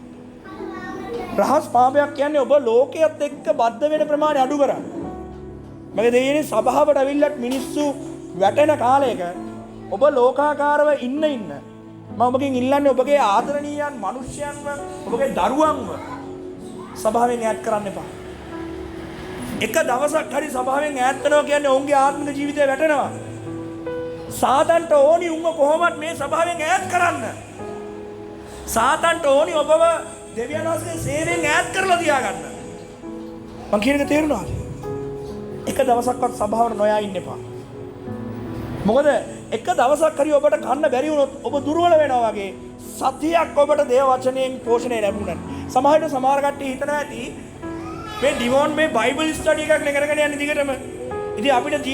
රහස් පාපයක් කියන්නේ ඔබ ලෝකයේත් එක්ක බද්ධ වෙන ප්‍රමාණය අඩු කරන්න. මගේ දෙයියනේ සභාවට අවිල්ලත් මිනිස්සු වැටෙන කාලයක ඔබ ලෝකාකාරව ඉන්න මම ඔබගෙන් ඉල්ලන්නේ ඔබගේ ආදරණීයයන් මිනිස්යන්ව ඔබගේ දරුවන්ව සභාවෙන් ඈත් කරන්න එපා. එක දවසක් හරි සභාවෙන් ඈත් වෙනවා කියන්නේ ඔවුන්ගේ ආත්මික ජීවිතය වැටෙනවා. සාතන්ට ඕනි උන්ව කොහොමත් මේ සභාවෙන් ඈත් කරන්න. සාතන්ට ඕනි ඔබව දෙවියන් වහන්සේගේ සේවයෙන් ඈත් කරලා තියාගන්න. මං කියන එක තේරුණාද? එක දවසක්වත් සභාවට නොයා ඉන්න එපා. මොකද එක දවසක් හරි ඔබට කන්න බැරි වුණොත් ඔබ දුර්වල වෙනවා වගේ සතියක් ඔබට දේව වචනයෙන් පෝෂණය ලැබුණා. සමහරවිට සමහර කට්ටිය හිතනවා ඇති මේ ඩිවෝන් මේ බයිබල් ස්ටඩි එකක් නේ කරගෙන යන්නේ දිගටම. ඉතින් අපිට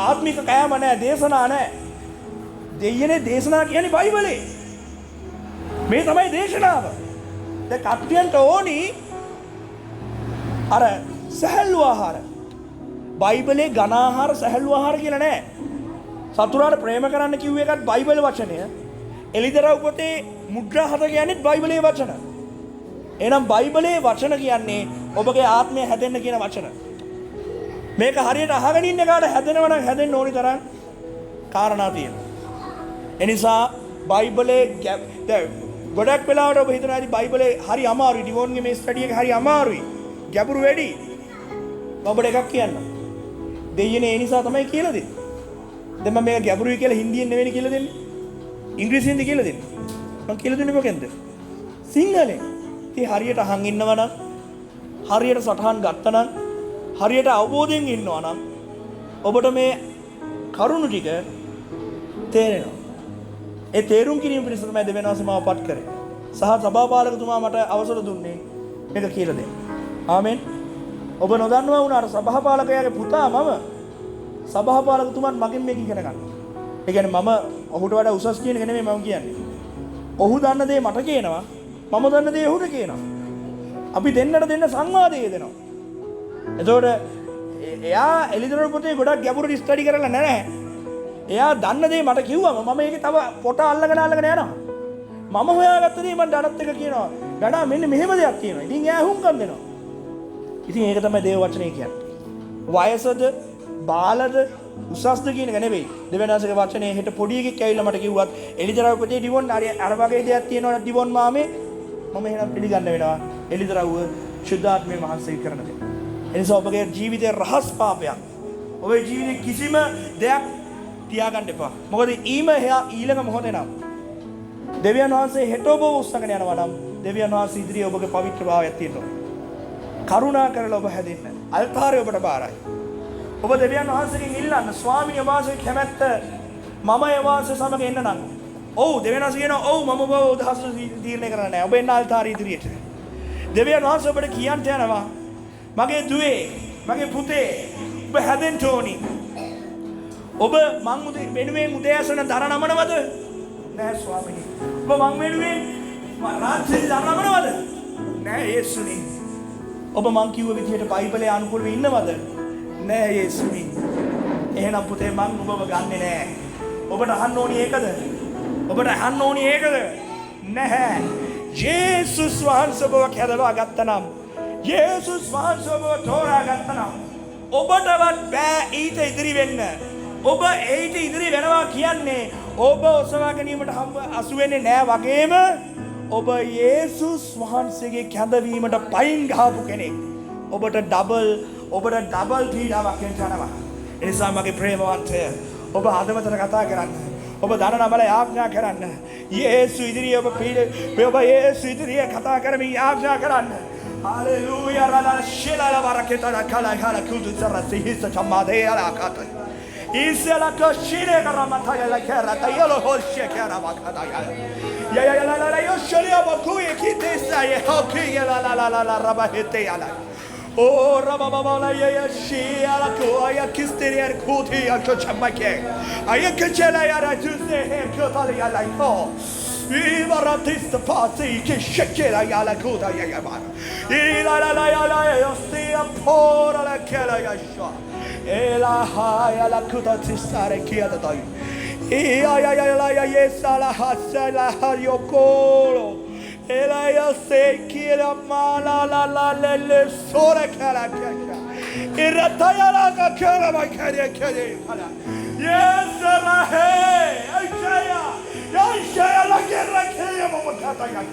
ආත්මික කෑම නැහැ, දේශනා නැහැ. දෙයියනේ දේශනා කියන්නේ බයිබලේ. මේ තමයි දේශනාව. දැන් කට්ටියන්ට ඕනි අර සහැල්ලු ආහාර. බයිබලේ ඝන ආහාර සහැල්ලු ආහාර කියලා නැහැ. සතුරාට ප්‍රේම කරන්න කිව්ව එකත් බයිබල් වචනය. එලිදරව් පොතේ මුද්‍රා හත කියන්නේත් බයිබලේ වචන. එහෙනම් බයිබලේ වචන කියන්නේ ඔබගේ ආත්මය හැදෙන්න කියන වචන. මේක හරියට අහගෙන ඉන්න කාට හැදෙනවා නම් හැදෙන්න ඕනි තරම් කාරණා තියෙනවා. ඒ නිසා බයිබලේ ගොඩක් වෙලාවට ඔබ හිතනවා ඉතින් බයිබලේ හරි අමාරුයි. ඩිවෝන්ගේ මේ ස්ටඩි එක හරි අමාරුයි. ගැඹුරු වැඩි. ඔබට එකක් කියන්න. දෙයියනේ ඒ නිසා තමයි කියලා දෙන්නේ. දැන් මම මේක ගැඹුරුයි කියලා හින්දියෙන් නෙවෙයි කියලා දෙන්නේ. ඉංග්‍රීසියෙන්ද කියලා දෙන්නේ. මම කියලා දුන්නේ මොකෙන්ද? සිංහලෙන්. ඉතින් හරියට අහන් ඉන්නවා නම්, හරියට සටහන් ගත්තා නම්, හරියට අවබෝධයෙන් ඉන්නවා නම් ඔබට මේ කරුණු ටික තේරෙනවා. ඒ තේරුම් කිරීම පිණිස තමයි දෙවියන් වහන්සේ මාව පත් කරේ. සහ සභාපාලකතුමා මට අවසර දුන්නේ මේක කියලා දෙන්න. ආමෙන්. ඔබ නොදන්නවා වුණාට සභාපාලකයාගේ පුතා මම සභාපාලකතුමාත් මගෙන් මේක ඉගෙන ගන්න. ඒ කියන්නේ මම ඔහුට වඩා උසස් කියන එක නෙමෙයි මම කියන්නේ. ඔහු දන්න දේ මට කියනවා, මම දන්න දේ ඔහුට කියනවා. අපි දෙන්නට දෙන්න සංවාදය දෙනවා. එතකොට එයා එලිදරව් පොතේ ගොඩක් ගැඹුරට ස්ටඩි කරලා නැහැ. එයා දන්න දේ මට කිව්වම මම ඒකේ තව පොට අල්ලගෙන යනවා. මම හොයාගත්ත දේ මම ඩඩත් එක කියනවා. ඩඩා මෙන්න මෙහෙම දෙයක් තියෙනවා. ඉතින් එයා හුම්කම් දෙනවා. ඉතින් ඒක තමයි දේව වචනේ කියන්නේ. වයසද බාලද උසස්ද කියන එක නෙවෙයි. දෙවියන්වහන්සේගේ වචනේ හෙට පොඩි එකෙක් ඇවිල්ලා මට කිව්වත් එලිදරව් පොතේ ඩිවොන් අර වගේ දෙයක් තියෙනවා ඩිවොන් මාමේ මම එහෙනම් පිළිගන්න වෙනවා. එලිදරව්ව ශුද්ධාත්මයේ මහන්සිය කරන දේ. ඒ නිසා ඔබගේ ජීවිතේ රහස් පාපයක්. ඔබේ ජීවිතේ කිසිම දෙයක් තියාගන්න එපා. මොකද ඊළඟ මොහොතේ නම් දෙවියන් වහන්සේ හෙට ඔබව උස්සගෙන යනවා නම් දෙවියන් වහන්සේ ඉදිරියේ ඔබගේ පවිත්‍ර භාවයක් තියෙනවා. කරුණා කරලා ඔබ හැදෙන්න. අල්තාරය ඔබට බාරයි. ඔබ දෙවියන් වහන්සේගෙන් ඉල්ලන්න ස්වාමීන් වහන්සේගේ කැමැත්ත මම ඒ වහන්සේ සමග එන්න නම්. ඔව් දෙවියන් වහන්සේ කියනවා ඔව් මම ඔබව උදහස තීරණය කරන්නේ නැහැ. ඔබ එන්න අල්තාරය ඉදිරියට. දෙවියන් වහන්සේ ඔබට කියන්න යනවා මගේ දුවේ මගේ පුතේ ඔබ හැදෙන්න ඕනි. ඔබ මං වෙනුවෙන් උදෑසන දර නමනවද? නෑ ස්වාමීනි. ඔබ මං වෙනුවෙන් රාත්‍රියේ දර නමනවද? නෑ යේසුනි. ඔබ මං කිව්ව විදිහට බයිබලයේ අනුකූලව ඉන්නවද? නෑ යේසුනි. එහෙනම් පුතේ මං ඔබව ගන්නෙ නෑ. ඔබට අහන්න ඕනි ඒකද? ඔබට අහන්න ඕනි ඒකද? නැහැ. යේසුස් වහන්සේ ඔබව කැදවා ගත්තනම්, යේසුස් වහන්සේ ඔබව තෝරා ගත්තනම් ඔබටවත් බෑ ඊට ඉදිරි වෙන්න. ඔබ ඊට ඉදිරි වෙනවා කියන්නේ ඔබ ඔසවා ගැනීමට අසු වෙන්නේ නෑ වගේම ඔබ යේසුස් වහන්සේගේ කැඳවීමට පයින් ගහපු කෙනෙක්. ඔබට ඩබල් පීඩාවක් එනවා. ඒ නිසා මගේ ප්‍රේමවන්තය ඔබ හදවතට කතා කරන්න. ඔබ දන නමල යාඥා කරන්න. යේසු ඉදිරියේ ඔබ යේසු ඉදිරියේ කතා කරමින් යාඥා කරන්න. Hallelujah rala shela baraketa kala kala kudu sarasi hisa chamade ala kata. Isela koshire karamata la kera tayelo hoshe kera bakata ya. Ya la yo shele abakuye kitesa ye hoki la rabahete ala. Oh rababa la ya shi ala ko ya kisterier kuti ya chamake. Aya kechela ya rajuse he kotali ya la ko. Viva ratista pazzi che shekela ya la kuda ya ba. La ya stia pora la kela ya sha. Ela ha ya la kuda tsare kia da dai. Ya yesa la hasala ha yokolo. Ela ya se kira mala la le sora kala kasha. Irata ya la kala ma kare kala. Yes la he. Aishaya. Ya la guerra que ya vamos a atacar.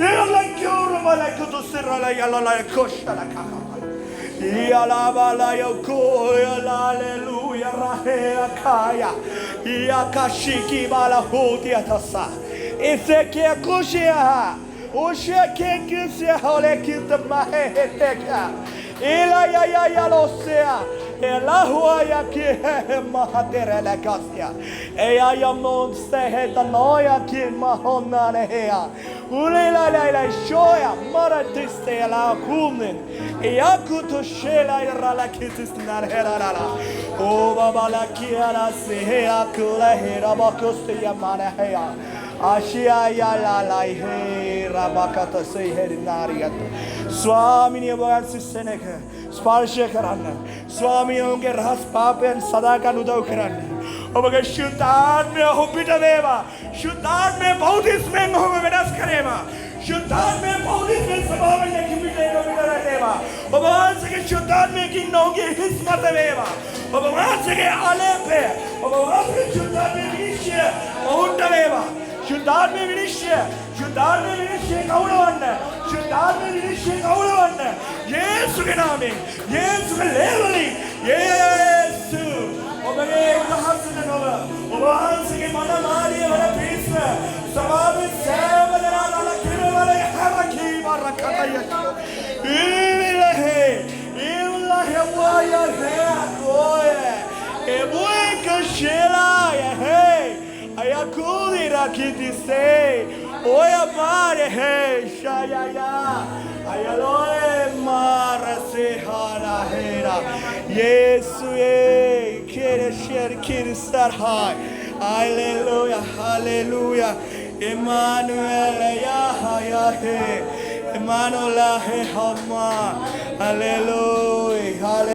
Ya la quiero bala kutu sirala yalala koshana kaka. Yalabala yoko hallelujah rahea kaya. Yakashiki bala hutia tasa. Isekia kushia. Ushe kekusia hole kita maheteka. Ila ya losea. Elahua ya ki mahatere la kasia. Eya yamon seheta noya ki mahonna lehea. Ulila la shoya maratiste la kumen. Eya kuto shela ira la kitis narherala. O baba la kiara sehea kula hera bakuste yamana hea. Ashia ya la he rabakata seherinariat. Swamini vagansi seneka. ස්පර්ශ කරන්න ස්වාමී ඔවුන්ගේ රහස් පාපයන් සදාකන් උදව් කරන්න ඔබගේ ශුද්ධාත්මය ඔහු පිට වේවා ශුද්ධාත්මය බෞද්ධිස්මෙන් ඔහුව වෙනස් කරේවා ශුද්ධාත්මය බෞද්ධිස්මෙන් ස්වභාවයෙන් කිපිට වේවා ඔබ වහන්සේගේ ශුද්ධාත්මයකින් ඔහුගේ හිස් මත වේවා ඔබ වහන්සේගේ ආලේපය ඔබ වහන්සේගේ ශුද්ධාත්මය විනිශ්චය ඔවුන්ට වේවා ශුද්ධාත්මය විනිශ්චය කවුලවන්න ශුද්ධාත්මය විනිශ්චය කවුලවන්න යේසුගේ නාමයෙන් යේසුගේ ලේවලින් යේසු ඔබගේ උදහසට නොව ඔබ වහන්සේගේ මන මාළිය වන පිරිස සමාවෙන් සෑම දෙනා නල කිරවල හැරකී වරකතය ඉල්ලහේ වය හේතෝය එබුයි කෂෙලාය හේ අයකුලි රකිතිසේ ඔය පාරේ හේ ශයයා Ayaloe marasehara hera Yesue kere sher kere star high Hallelujah hallelujah Emmanuel ya he Emmanuel he hama Hallelujah